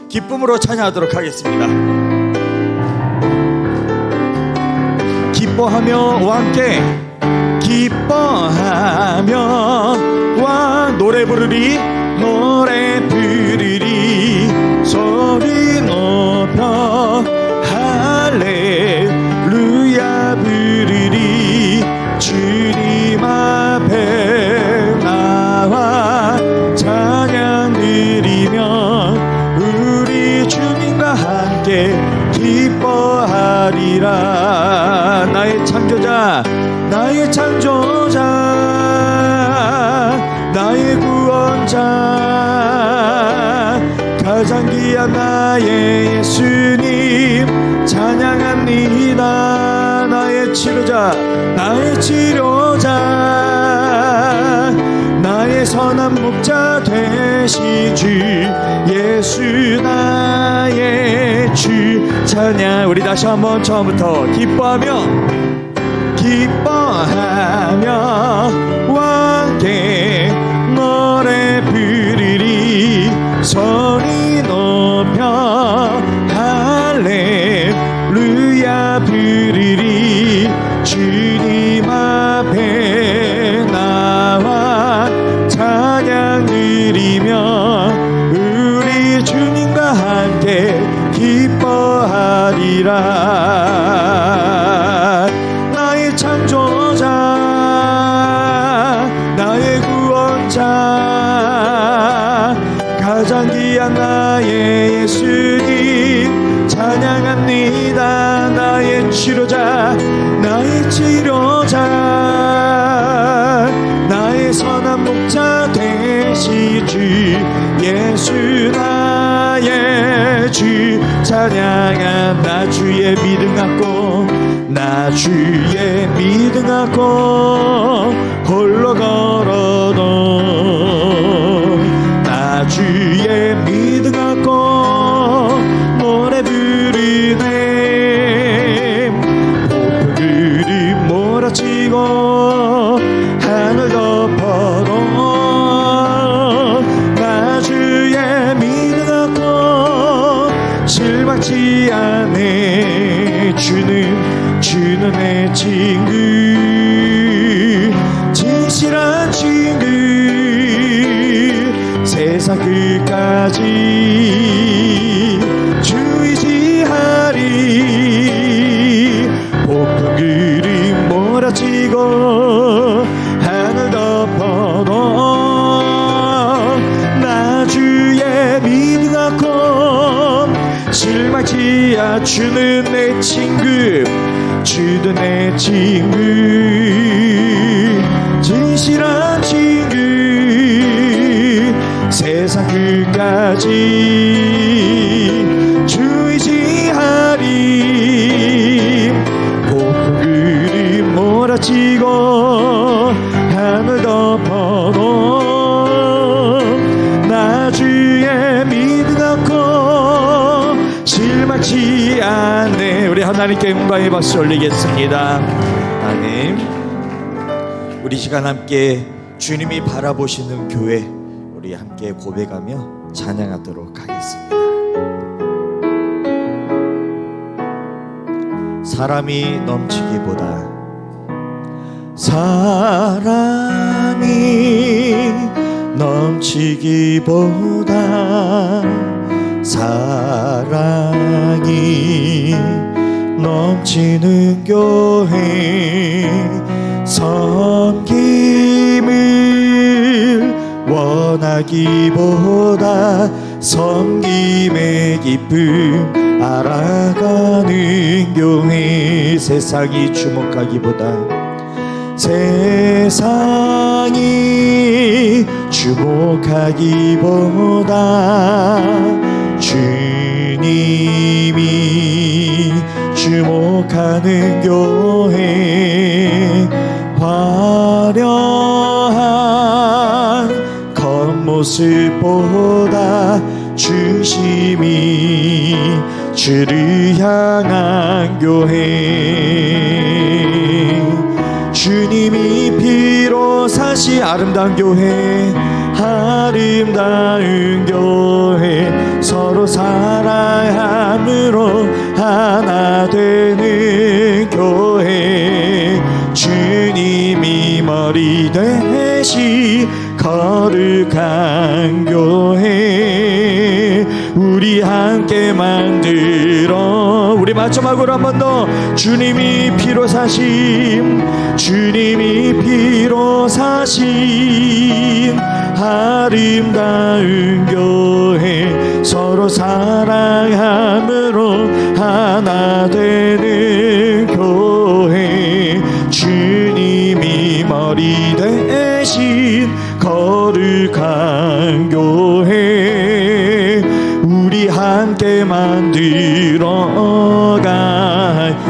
기쁨으로 찬양하도록 하겠습니다. 기뻐하며 함께 기뻐하며 와 노래 부르리 소리 높여 할렐루야 부르리 주님 앞에 나와 찬양 드리며 우리 주님과 함께 기뻐하리라. 나의 창조자 나의 창조자 나의 구원자 가장 귀한 나의 예수님 찬양합니다. 나의 치료자 나의 치료자 나의 선한 목자 되신 주 예수 나의 주 찬양. 우리 다시 한번 처음부터 기뻐하며 함께 노래 부르리 소리 높여 할렐루야 부르리 주님 앞에 나와 찬양 드리며 우리 주님과 함께 기뻐하리라. 나의 창조자 나의 구원자 가장 귀한 나의 예수님 찬양합니다. 나의 치료자 나의 치료자 나의 선한 목자 되신 주 예수 나의 주 찬양한 나 주의 믿음 갖고 나 주의 믿음 갖고 홀로 걸어도 나 주의 믿음 갖고 노래 부르네. 폭풍들이 몰아치고 하늘 덮어도 나 주의 믿음 갖고 실망치 않네. 주는 내 친구 진실한 친구 세상 끝까지 주 의지하리. 폭풍 그림 몰아치고 하늘 덮어도 나 주의 믿음 갖고 실망치 않. 주는 내 친구 주도 내 친구 진실한 친구 세상 끝까지 주 의지하리. 폭풍 그림 몰아치고 하늘 덮어도 나 주의 믿음 갖고 실망치 않네. 우리 하나님께 영광의 박수 올리겠습니다. 하나님, 우리 시간 함께 주님이 바라보시는 교회 우리 함께 고백하며 찬양하도록 하겠습니다. 사람이 넘치기보다 사랑이 넘치기보다 사랑이 넘치는 교회 섬김을 원하기보다 섬김의 기쁨 알아가는 교회 세상이 주목하기보다 세상이 주목하기보다 주님이 주목하는 교회 화려한 겉모습보다 중심이 주를 향한 교회 주님이 피로 사시 아름다운 교회 아름다운 교회 서로 사랑함으로 하나 되는 교회, 주님이 머리 되시 거룩한 교회, 우리 함께 만들어. 우리 마지막으로 한 번 더. 주님이 피로 사심, 주님이 피로 사심 아름다운 교회, 서로 사랑함으로 하나 되는 교회, 주님이 머리 대신 거룩한 교회, 우리 함께 만들어가.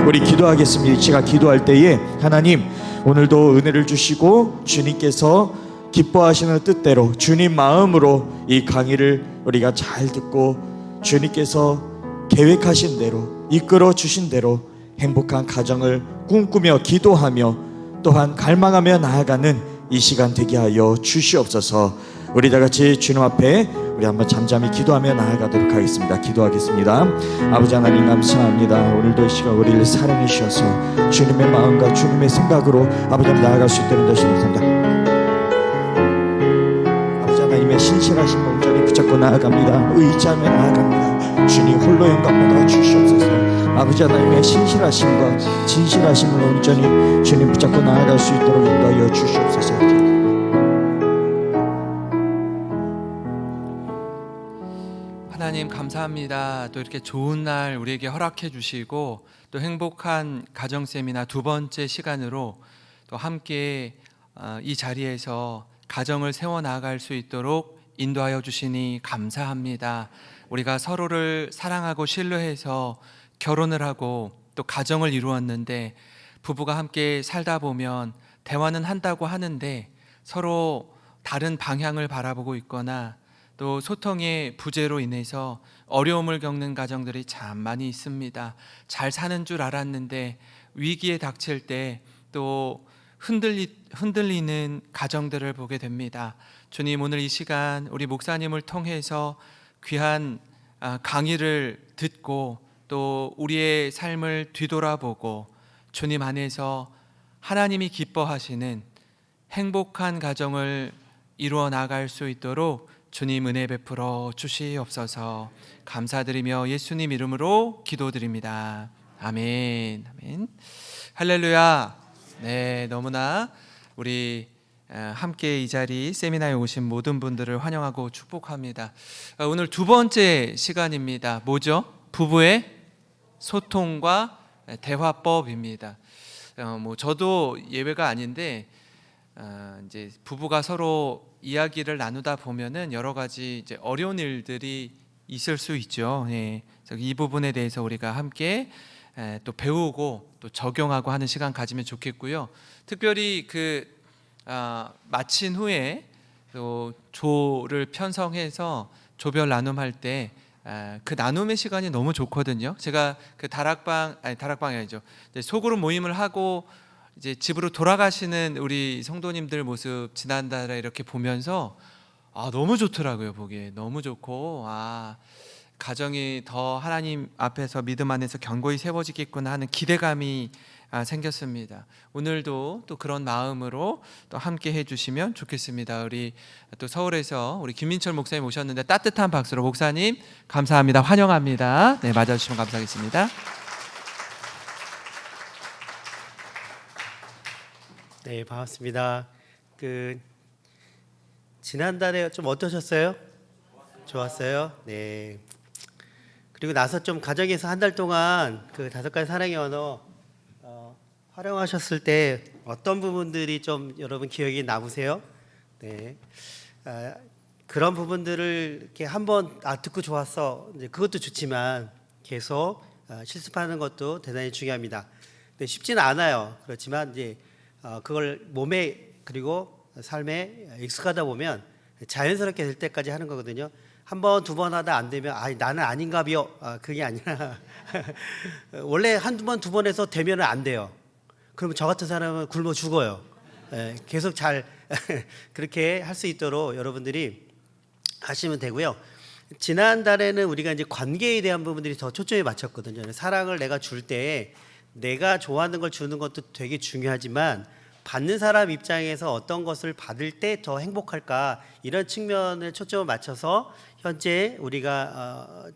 우리 기도하겠습니다. 제가 기도할 때에 하나님, 오늘도 은혜를 주시고 주님께서 기뻐하시는 뜻대로 주님 마음으로 이 강의를 우리가 잘 듣고 주님께서 계획하신 대로 이끌어 주신 대로 행복한 가정을 꿈꾸며 기도하며 또한 갈망하며 나아가는 이 시간 되게 하여 주시옵소서. 우리 다 같이 주님 앞에 우리 한번 잠잠히 기도하며 나아가도록 하겠습니다. 기도하겠습니다. 아버지 하나님, 감사합니다. 오늘도 이 시간 우리를 사랑해 주셔서 주님의 마음과 주님의 생각으로 아버지 하나님 나아갈 수 있도록 도와주십니다. 아버지 하나님의 신실하신 온전히 붙잡고 나아갑니다. 의지하며 나아갑니다. 주님 홀로 영광 받아 주시옵소서. 아버지 하나님의 신실하심과 진실하심을 온전히 주님 붙잡고 나아갈 수 있도록 인도하여 주시옵소서. 하나님 감사합니다. 또 이렇게 좋은 날 우리에게 허락해 주시고 또 행복한 가정 세미나 두 번째 시간으로 또 함께 이 자리에서 가정을 세워 나갈 수 있도록 인도하여 주시니 감사합니다. 우리가 서로를 사랑하고 신뢰해서 결혼을 하고 또 가정을 이루었는데, 부부가 함께 살다 보면 대화는 한다고 하는데 서로 다른 방향을 바라보고 있거나 또 소통의 부재로 인해서 어려움을 겪는 가정들이 참 많이 있습니다. 잘 사는 줄 알았는데 위기에 닥칠 때 또 흔들리는 가정들을 보게 됩니다. 주님, 오늘 이 시간 우리 목사님을 통해서 귀한 강의를 듣고 또 우리의 삶을 뒤돌아보고 주님 안에서 하나님이 기뻐하시는 행복한 가정을 이루어 나갈 수 있도록 주님 은혜 베풀어 주시옵소서. 감사드리며 예수님 이름으로 기도드립니다. 아멘. 아멘. 할렐루야. 네, 너무나 우리 함께 이 자리 세미나에 오신 모든 분들을 환영하고 축복합니다. 오늘 두 번째 시간입니다. 뭐죠? 부부의 소통과 대화법입니다. 저도 예외가 아닌데 이제 부부가 서로 이야기를 나누다 보면은 여러 가지 이제 어려운 일들이 있을 수 있죠. 예. 그래서 이 부분에 대해서 우리가 함께 또 배우고 또 적용하고 하는 시간 가지면 좋겠고요. 특별히 마친 후에 또 조를 편성해서 조별 나눔할 때 그 나눔의 시간이 너무 좋거든요. 제가 그 다락방이 아니죠. 소그룹 모임을 하고 이제 집으로 돌아가시는 우리 성도님들 모습 지난달에 이렇게 보면서 너무 좋더라고요. 보기에 너무 좋고 가정이 더 하나님 앞에서 믿음 안에서 견고히 세워지겠구나 하는 기대감이 생겼습니다. 오늘도 또 그런 마음으로 또 함께 해주시면 좋겠습니다. 우리 또 서울에서 우리 김민철 목사님 오셨는데 따뜻한 박수로 목사님 감사합니다. 환영합니다. 네, 맞아주시면 감사하겠습니다. 네, 반갑습니다. 지난달에 좀 어떠셨어요? 좋았어요? 네. 그리고 나서 좀 가정에서 한 달 동안 그 5가지 사랑의 언어 활용하셨을 때 어떤 부분들이 좀 여러분 기억에 남으세요? 네. 그런 부분들을 이렇게 한번 듣고 좋았어. 이제 그것도 좋지만 계속 실습하는 것도 대단히 중요합니다. 근데 쉽지는 않아요. 그렇지만 이제 그걸 몸에 그리고 삶에 익숙하다 보면 자연스럽게 될 때까지 하는 거거든요. 한 번, 두 번 하다 안 되면 나는 아닌가비요. 그게 아니라 원래 한두 번, 두 번 해서 되면 안 돼요. 그러면 저 같은 사람은 굶어 죽어요. 계속 잘 그렇게 할 수 있도록 여러분들이 하시면 되고요. 지난달에는 우리가 이제 관계에 대한 부분들이 더 초점이 맞췄거든요. 사랑을 내가 줄 때 내가 좋아하는 걸 주는 것도 되게 중요하지만 받는 사람 입장에서 어떤 것을 받을 때 더 행복할까, 이런 측면에 초점을 맞춰서 현재 우리가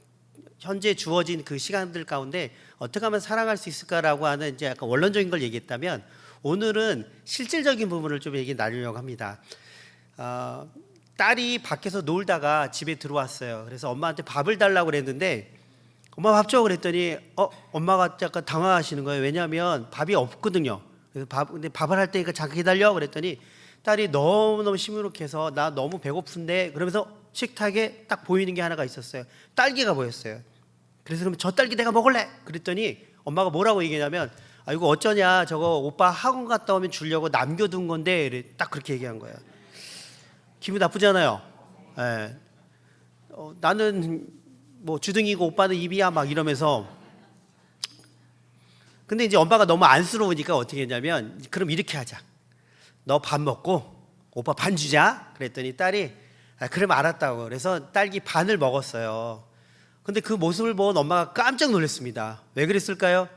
현재 주어진 그 시간들 가운데 어떻게 하면 사랑할 수 있을까라고 하는 이제 약간 원론적인 걸 얘기했다면, 오늘은 실질적인 부분을 좀 얘기 나누려고 합니다. 딸이 밖에서 놀다가 집에 들어왔어요. 그래서 엄마한테 밥을 달라고 그랬는데 엄마 밥 줘 그랬더니 엄마가 약간 당황하시는 거예요. 왜냐하면 밥이 없거든요. 그래서 근데 밥을 할 테니까 잠깐 기다려 그랬더니 딸이 너무너무 시무룩해서 나 너무 배고픈데 그러면서 식탁에 딱 보이는 게 하나가 있었어요. 딸기가 보였어요. 그래서 그러면 저 딸기 내가 먹을래 그랬더니 엄마가 뭐라고 얘기냐면 이거 어쩌냐, 저거 오빠 학원 갔다 오면 주려고 남겨둔 건데, 딱 그렇게 얘기한 거예요. 기분 나쁘잖아요. 예. 나는 뭐 주둥이고 오빠는 입이야 막 이러면서. 근데 이제 엄마가 너무 안쓰러우니까 어떻게 했냐면, 그럼 이렇게 하자. 너 밥 먹고 오빠 반 주자. 그랬더니 딸이 그럼 알았다고. 그래서 딸기 반을 먹었어요. 근데 그 모습을 본 엄마가 깜짝 놀랐습니다. 왜 그랬을까요?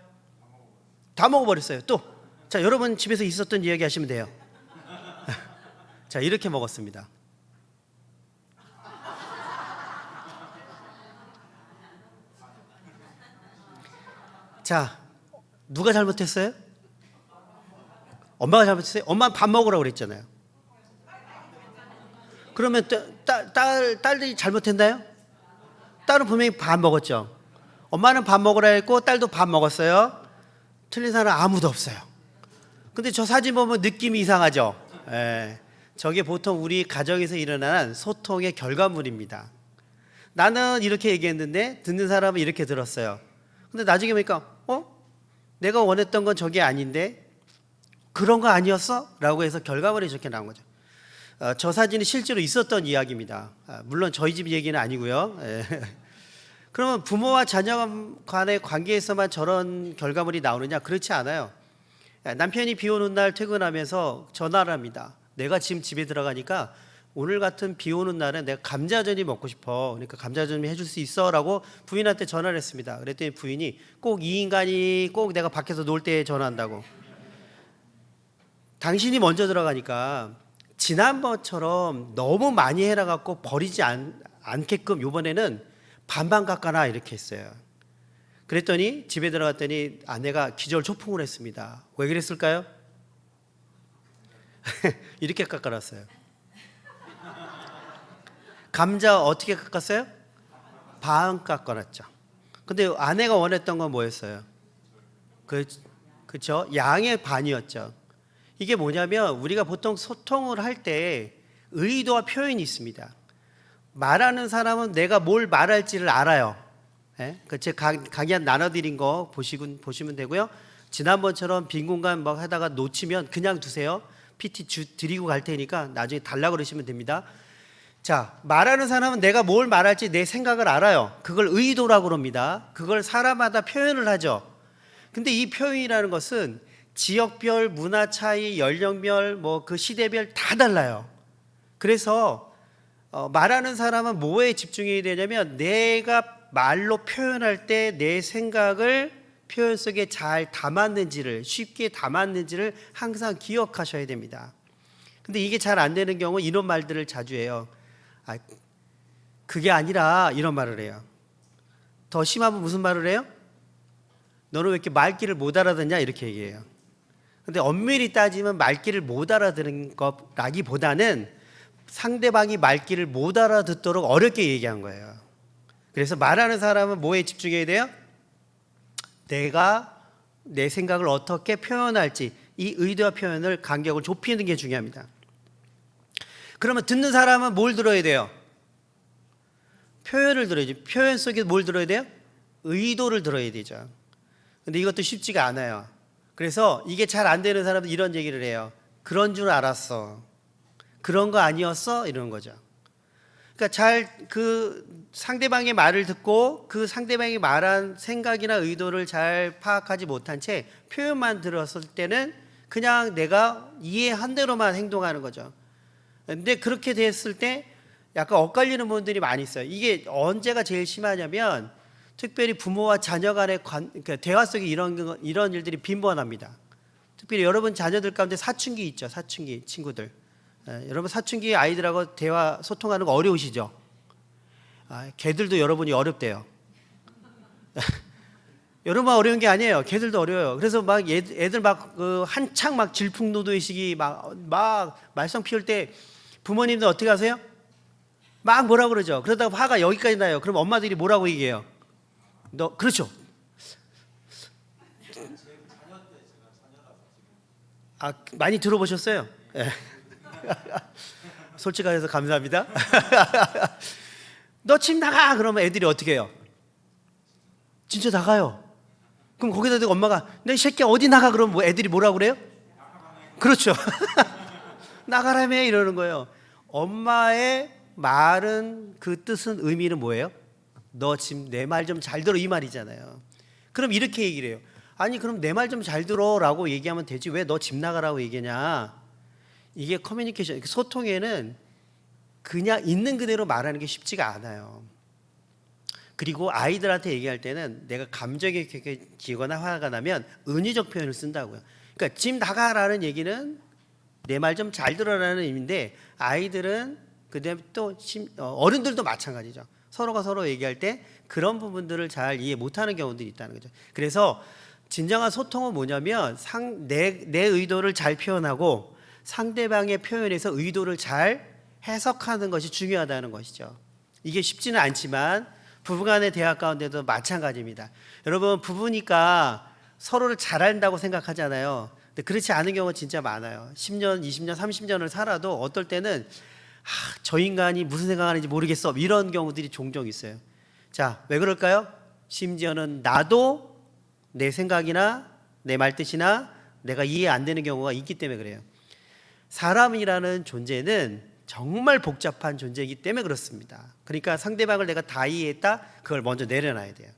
다 먹어버렸어요. 또, 자, 여러분 집에서 있었던 이야기 하시면 돼요. 자, 이렇게 먹었습니다. 자, 누가 잘못했어요? 엄마가 잘못했어요? 엄마는 밥 먹으라고 그랬잖아요. 그러면 딸들이 잘못했나요? 딸은 분명히 밥 먹었죠. 엄마는 밥 먹으라 했고 딸도 밥 먹었어요. 틀린 사람 아무도 없어요. 근데 저 사진 보면 느낌이 이상하죠. 저게 보통 우리 가정에서 일어나는 소통의 결과물입니다. 나는 이렇게 얘기했는데 듣는 사람은 이렇게 들었어요. 근데 나중에 보니까 내가 원했던 건 저게 아닌데 그런 거 아니었어? 라고 해서 결과물이 저렇게 나온 거죠. 저 사진이 실제로 있었던 이야기입니다. 물론 저희 집 얘기는 아니고요. 그러면 부모와 자녀 간의 관계에서만 저런 결과물이 나오느냐? 그렇지 않아요. 남편이 비 오는 날 퇴근하면서 전화를 합니다. 내가 지금 집에 들어가니까 오늘 같은 비 오는 날은 내가 감자전이 먹고 싶어. 그러니까 감자전 해줄 수 있어? 라고 부인한테 전화를 했습니다. 그랬더니 부인이 꼭 이 인간이 꼭 내가 밖에서 놀 때 전화한다고. 당신이 먼저 들어가니까 지난번처럼 너무 많이 해라 갖고 버리지 않게끔 이번에는 반반 깎아라 이렇게 했어요. 그랬더니 집에 들어갔더니 아내가 기절초풍을 했습니다. 왜 그랬을까요? 이렇게 깎아놨어요. 감자 어떻게 깎았어요? 반 깎아놨죠. 근데 아내가 원했던 건 뭐였어요? 그렇죠? 양의 반이었죠. 이게 뭐냐면 우리가 보통 소통을 할 때 의도와 표현이 있습니다. 말하는 사람은 내가 뭘 말할지를 알아요. 제가 강의 나눠드린 거 보시면 되고요. 지난번처럼 빈 공간 막 하다가 놓치면 그냥 두세요. PT 드리고 갈 테니까 나중에 달라고 그러시면 됩니다. 자, 말하는 사람은 내가 뭘 말할지 내 생각을 알아요. 그걸 의도라고 그럽니다. 그걸 사람마다 표현을 하죠. 근데 이 표현이라는 것은 지역별, 문화 차이, 연령별, 뭐 그 시대별 다 달라요. 그래서 말하는 사람은 뭐에 집중해야 되냐면 내가 말로 표현할 때 내 생각을 표현 속에 잘 담았는지를, 쉽게 담았는지를 항상 기억하셔야 됩니다. 근데 이게 잘 안 되는 경우 이런 말들을 자주 해요. 그게 아니라 이런 말을 해요. 더 심하면 무슨 말을 해요? 너는 왜 이렇게 말귀를 못 알아듣냐 이렇게 얘기해요. 근데 엄밀히 따지면 말귀를 못 알아듣는 것라기보다는 상대방이 말귀를 못 알아듣도록 어렵게 얘기한 거예요. 그래서 말하는 사람은 뭐에 집중해야 돼요? 내가 내 생각을 어떻게 표현할지, 이 의도와 표현을 간격을 좁히는 게 중요합니다. 그러면 듣는 사람은 뭘 들어야 돼요? 표현을 들어야지. 표현 속에 뭘 들어야 돼요? 의도를 들어야 되죠. 근데 이것도 쉽지가 않아요. 그래서 이게 잘 안 되는 사람은 이런 얘기를 해요. 그런 줄 알았어. 그런 거 아니었어? 이러는 거죠. 그러니까 잘 그 상대방의 말을 듣고 그 상대방이 말한 생각이나 의도를 잘 파악하지 못한 채 표현만 들었을 때는 그냥 내가 이해한 대로만 행동하는 거죠. 근데 그렇게 됐을 때 약간 엇갈리는 분들이 많이 있어요. 이게 언제가 제일 심하냐면 특별히 부모와 자녀 간의 그러니까 대화 속에 이런 일들이 빈번합니다. 특별히 여러분 자녀들 가운데 사춘기 있죠. 사춘기 친구들. 여러분 사춘기 아이들하고 대화 소통하는 거 어려우시죠? 걔들도 여러분이 어렵대요. 여러분만 어려운 게 아니에요. 걔들도 어려워요. 그래서 막 애들 막 한창 막 질풍노도의 시기 막 말썽 피울 때 부모님들 어떻게 하세요? 막 뭐라 그러죠. 그러다가 화가 여기까지 나요. 그럼 엄마들이 뭐라고 얘기해요? 너 그렇죠. 많이 들어보셨어요? 네. 솔직하셔서 감사합니다. 너 집 나가! 그러면 애들이 어떻게 해요? 진짜 나가요. 그럼 거기다 대고 엄마가 너 이 새끼야 어디 나가? 그러면 뭐 애들이 뭐라고 그래요? 그렇죠. 나가라며 이러는 거예요. 엄마의 말은 그 뜻은 의미는 뭐예요? 너 지금 내 말 좀 잘 들어 이 말이잖아요. 그럼 이렇게 얘기를 해요. 아니 그럼 내 말 좀 잘 들어라고 얘기하면 되지 왜 너 집 나가라고 얘기하냐? 이게 커뮤니케이션, 소통에는 그냥 있는 그대로 말하는 게 쉽지가 않아요. 그리고 아이들한테 얘기할 때는 내가 감정이 기거나 화가 나면 은유적 표현을 쓴다고요. 그러니까 집 나가라는 얘기는 내 말 좀 잘 들어라는 의미인데 아이들은 그다음에 또 어른들도 마찬가지죠. 서로가 서로 얘기할 때 그런 부분들을 잘 이해 못하는 경우들이 있다는 거죠. 그래서 진정한 소통은 뭐냐면 내 의도를 잘 표현하고 상대방의 표현에서 의도를 잘 해석하는 것이 중요하다는 것이죠. 이게 쉽지는 않지만 부부간의 대화 가운데도 마찬가지입니다. 여러분 부부니까 서로를 잘 안다고 생각하잖아요. 근데 그렇지 않은 경우가 진짜 많아요. 10년, 20년, 30년을 살아도 어떨 때는 저 인간이 무슨 생각하는지 모르겠어 이런 경우들이 종종 있어요. 자, 왜 그럴까요? 심지어는 나도 내 생각이나 내 말뜻이나 내가 이해 안 되는 경우가 있기 때문에 그래요. 사람이라는 존재는 정말 복잡한 존재이기 때문에 그렇습니다. 그러니까 상대방을 내가 다 이해했다 그걸 먼저 내려놔야 돼요.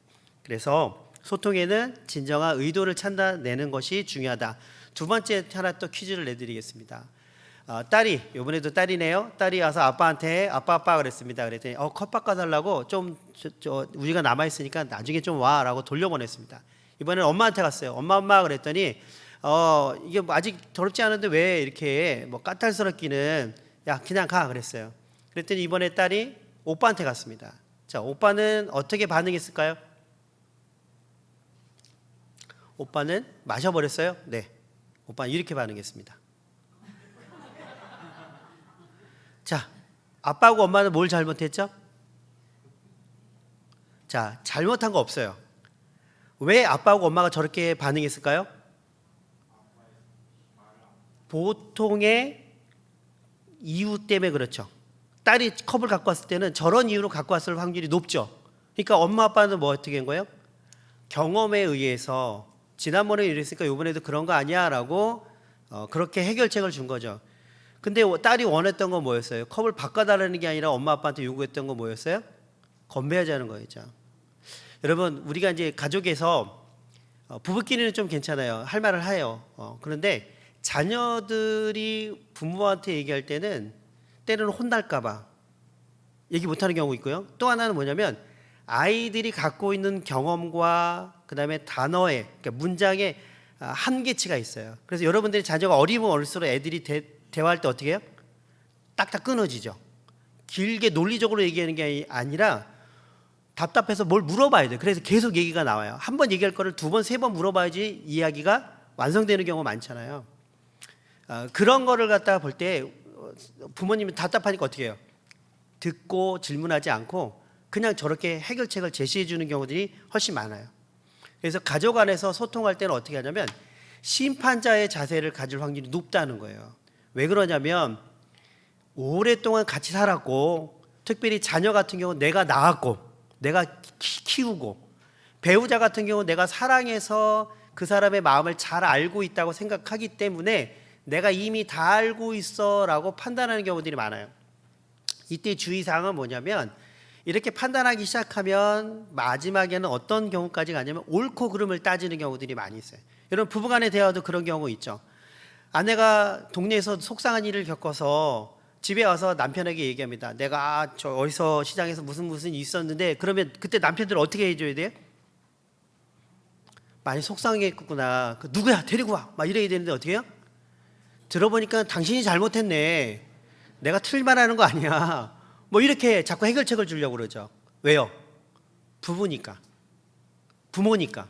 그래서 소통에는 진정한 의도를 찾아내는 것이 중요하다. 두 번째 하나 또 퀴즈를 내드리겠습니다. 딸이 이번에도 딸이네요. 딸이 와서 아빠한테 아빠 그랬습니다. 그랬더니 컵 바꿔달라고 좀 우리가 남아 있으니까 나중에 좀 와라고 돌려보냈습니다. 이번에는 엄마한테 갔어요. 엄마 그랬더니 이게 아직 더럽지 않은데 왜 이렇게 뭐 까탈스럽기는 야 그냥 가 그랬어요. 그랬더니 이번에 딸이 오빠한테 갔습니다. 자, 오빠는 어떻게 반응했을까요? 오빠는 마셔버렸어요? 네, 오빠는 이렇게 반응했습니다. 자, 아빠하고 엄마는 뭘 잘못했죠? 자, 잘못한 거 없어요. 왜 아빠하고 엄마가 저렇게 반응했을까요? 보통의 이유 때문에 그렇죠. 딸이 컵을 갖고 왔을 때는 저런 이유로 갖고 왔을 확률이 높죠. 그러니까 엄마 아빠는 뭐 어떻게 한 거예요? 경험에 의해서 지난번에 이랬으니까 이번에도 그런 거 아니야 라고 그렇게 해결책을 준 거죠. 근데 딸이 원했던 건 뭐였어요? 컵을 바꿔달라는 게 아니라 엄마 아빠한테 요구했던 건 뭐였어요? 건배하자는 거였죠. 여러분 우리가 이제 가족에서 부부끼리는 좀 괜찮아요. 할 말을 해요. 그런데 자녀들이 부모한테 얘기할 때는 때로는 혼날까 봐 얘기 못하는 경우 있고요. 또 하나는 뭐냐면 아이들이 갖고 있는 경험과 그 다음에 단어의 그러니까 문장의 한계치가 있어요. 그래서 여러분들이 자녀가 어리면 어릴수록 애들이 대화할 때 어떻게 해요? 딱딱 끊어지죠. 길게 논리적으로 얘기하는 게 아니라 답답해서 뭘 물어봐야 돼요. 그래서 계속 얘기가 나와요. 한 번 얘기할 거를 두 번, 세 번 물어봐야지 이야기가 완성되는 경우가 많잖아요. 그런 거를 갖다가 볼 때 부모님이 답답하니까 어떻게 해요? 듣고 질문하지 않고 그냥 저렇게 해결책을 제시해 주는 경우들이 훨씬 많아요. 그래서 가족 안에서 소통할 때는 어떻게 하냐면 심판자의 자세를 가질 확률이 높다는 거예요. 왜 그러냐면 오랫동안 같이 살았고 특별히 자녀 같은 경우는 내가 낳았고 내가 키우고 배우자 같은 경우는 내가 사랑해서 그 사람의 마음을 잘 알고 있다고 생각하기 때문에 내가 이미 다 알고 있어 라고 판단하는 경우들이 많아요. 이때 주의사항은 뭐냐면 이렇게 판단하기 시작하면 마지막에는 어떤 경우까지 가냐면 옳고 그름을 따지는 경우들이 많이 있어요. 여러분 부부간의 대화도 그런 경우 있죠. 아내가 동네에서 속상한 일을 겪어서 집에 와서 남편에게 얘기합니다. 내가 저 어디서 시장에서 무슨 일이 있었는데, 그러면 그때 남편들 어떻게 해줘야 돼요? 많이 속상했구나. 그 누구야 데리고 와. 막 이래야 되는데 어떻게 해요? 들어보니까 당신이 잘못했네. 내가 틀만 하는 거 아니야. 뭐 이렇게 자꾸 해결책을 주려고 그러죠. 왜요? 부부니까. 부모니까.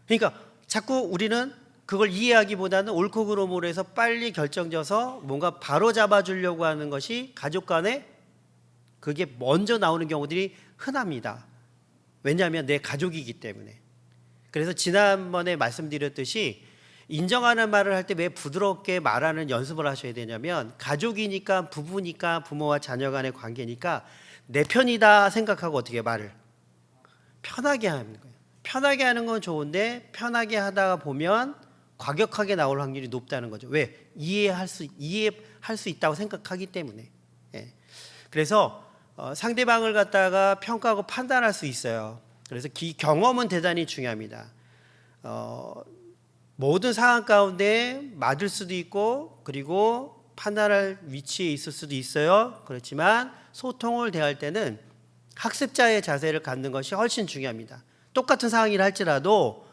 그러니까 자꾸 우리는 그걸 이해하기보다는 옳고 그름으로 해서 빨리 결정져서 뭔가 바로 잡아주려고 하는 것이 가족 간에 그게 먼저 나오는 경우들이 흔합니다. 왜냐하면 내 가족이기 때문에. 그래서 지난번에 말씀드렸듯이 인정하는 말을 할 때 왜 부드럽게 말하는 연습을 하셔야 되냐면, 가족이니까, 부부니까, 부모와 자녀 간의 관계니까 내 편이다 생각하고 어떻게 말을 편하게 하는 거예요. 편하게 하는 건 좋은데 편하게 하다가 보면 과격하게 나올 확률이 높다는 거죠. 왜? 이해할 수 있다고 생각하기 때문에. 예. 그래서 상대방을 갖다가 평가하고 판단할 수 있어요. 그래서 경험은 대단히 중요합니다. 모든 상황 가운데 맞을 수도 있고, 그리고 판단할 위치에 있을 수도 있어요. 그렇지만 소통을 대할 때는 학습자의 자세를 갖는 것이 훨씬 중요합니다. 똑같은 상황이라 할지라도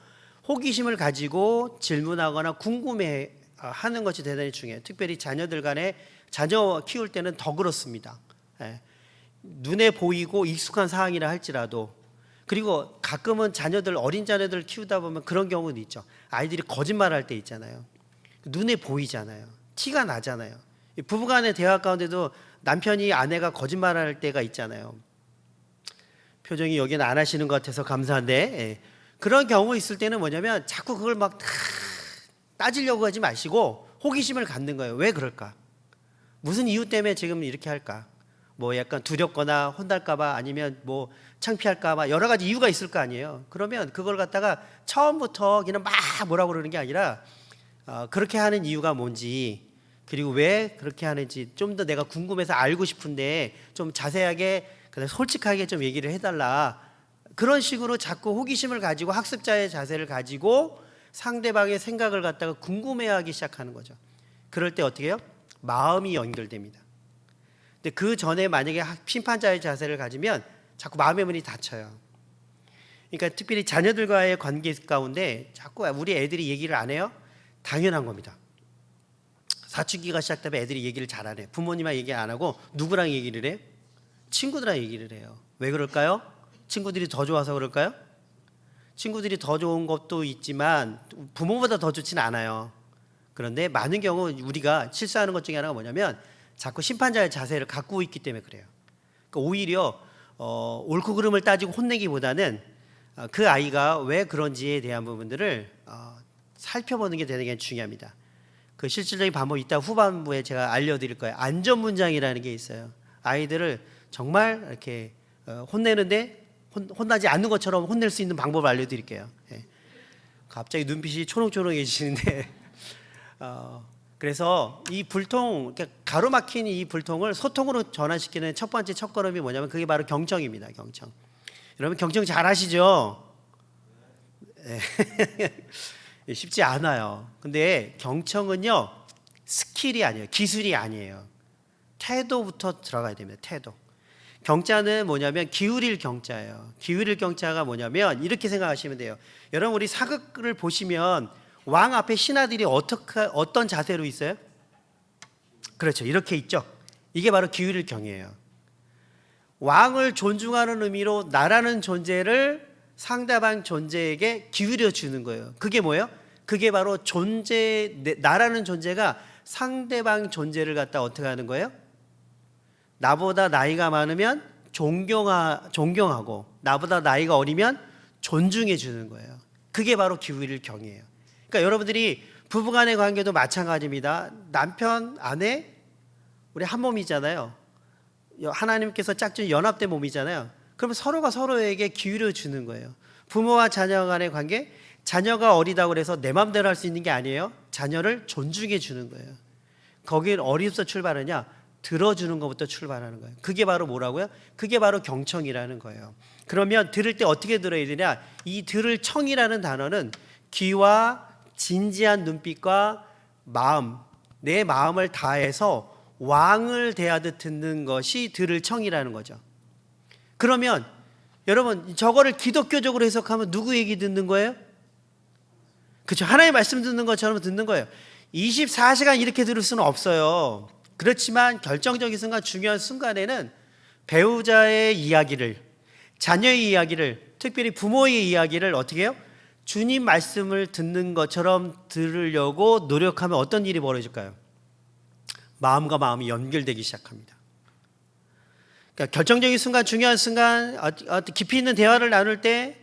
호기심을 가지고 질문하거나 궁금해하는 것이 대단히 중요해요. 특별히 자녀들 간에, 자녀 키울 때는 더 그렇습니다. 예. 눈에 보이고 익숙한 상황이라 할지라도, 그리고 가끔은 어린 자녀들 키우다 보면 그런 경우도 있죠. 아이들이 거짓말할 때 있잖아요. 눈에 보이잖아요. 티가 나잖아요. 부부간의 대화 가운데도 남편이 아내가 거짓말할 때가 있잖아요. 표정이 여기는 안 하시는 것 같아서 감사한데, 예. 그런 경우 있을 때는 뭐냐면 자꾸 그걸 막 따지려고 하지 마시고 호기심을 갖는 거예요. 왜 그럴까? 무슨 이유 때문에 지금 이렇게 할까? 뭐 약간 두렵거나 혼날까봐, 아니면 뭐 창피할까봐, 여러 가지 이유가 있을 거 아니에요. 그러면 그걸 갖다가 처음부터 그냥 막 뭐라고 그러는 게 아니라 그렇게 하는 이유가 뭔지, 그리고 왜 그렇게 하는지 좀 더 내가 궁금해서 알고 싶은데 좀 자세하게, 그냥 솔직하게 좀 얘기를 해달라. 그런 식으로 자꾸 호기심을 가지고 학습자의 자세를 가지고 상대방의 생각을 갖다가 궁금해하기 시작하는 거죠. 그럴 때 어떻게 해요? 마음이 연결됩니다. 근데 그 전에 만약에 심판자의 자세를 가지면 자꾸 마음의 문이 닫혀요. 그러니까 특별히 자녀들과의 관계 가운데 자꾸 우리 애들이 얘기를 안 해요? 당연한 겁니다. 사춘기가 시작되면 애들이 얘기를 잘 안 해요. 부모님이랑 얘기 안 하고 누구랑 얘기를 해요? 친구들이랑 얘기를 해요. 왜 그럴까요? 친구들이 더 좋아서 그럴까요? 친구들이 더 좋은 것도 있지만 부모보다 더 좋지는 않아요. 그런데 많은 경우 우리가 실수하는 것 중에 하나가 뭐냐면 자꾸 심판자의 자세를 갖고 있기 때문에 그래요. 그러니까 오히려 옳고 그름을 따지고 혼내기보다는 그 아이가 왜 그런지에 대한 부분들을 살펴보는 게 되게 중요합니다. 그 실질적인 방법이 이따 후반부에 제가 알려드릴 거예요. 안전 문장이라는 게 있어요. 아이들을 정말 이렇게 혼내는데 혼나지 않는 것처럼 혼낼 수 있는 방법을 알려드릴게요. 예. 갑자기 눈빛이 초롱초롱해지시는데 그래서 이 불통, 가로막힌 이 불통을 소통으로 전환시키는 첫 번째 첫걸음이 뭐냐면 그게 바로 경청입니다. 경청. 여러분 경청 잘 하시죠? 네. 쉽지 않아요. 근데 경청은요 스킬이 아니에요. 기술이 아니에요. 태도부터 들어가야 됩니다. 태도. 경자는 뭐냐면 기울일 경자예요. 기울일 경자가 뭐냐면 이렇게 생각하시면 돼요. 여러분 우리 사극을 보시면 왕 앞에 신하들이 어떤 자세로 있어요? 그렇죠. 이렇게 있죠. 이게 바로 기울일 경이에요. 왕을 존중하는 의미로 나라는 존재를 상대방 존재에게 기울여 주는 거예요. 그게 뭐예요? 그게 바로 나라는 존재가 상대방 존재를 갖다 어떻게 하는 거예요? 나보다 나이가 많으면 존경하고 나보다 나이가 어리면 존중해 주는 거예요. 그게 바로 기울일 경이에요. 그러니까 여러분들이 부부간의 관계도 마찬가지입니다. 남편, 아내, 우리 한 몸이잖아요. 하나님께서 짝진 연합된 몸이잖아요. 그럼 서로가 서로에게 기울여 주는 거예요. 부모와 자녀 간의 관계, 자녀가 어리다고 해서 내 마음대로 할 수 있는 게 아니에요. 자녀를 존중해 주는 거예요. 거길 어디서 출발하냐? 들어주는 것부터 출발하는 거예요. 그게 바로 뭐라고요? 그게 바로 경청이라는 거예요. 그러면 들을 때 어떻게 들어야 되냐? 이 들을 청이라는 단어는 귀와 진지한 눈빛과 마음, 내 마음을 다해서 왕을 대하듯 듣는 것이 들을 청이라는 거죠. 그러면 여러분 저거를 기독교적으로 해석하면 누구 얘기 듣는 거예요? 그렇죠. 하나님의 말씀 듣는 것처럼 듣는 거예요. 24시간 이렇게 들을 수는 없어요. 그렇지만 결정적인 순간, 중요한 순간에는 배우자의 이야기를, 자녀의 이야기를, 특별히 부모의 이야기를 어떻게 해요? 주님 말씀을 듣는 것처럼 들으려고 노력하면 어떤 일이 벌어질까요? 마음과 마음이 연결되기 시작합니다. 그러니까 결정적인 순간, 중요한 순간, 깊이 있는 대화를 나눌 때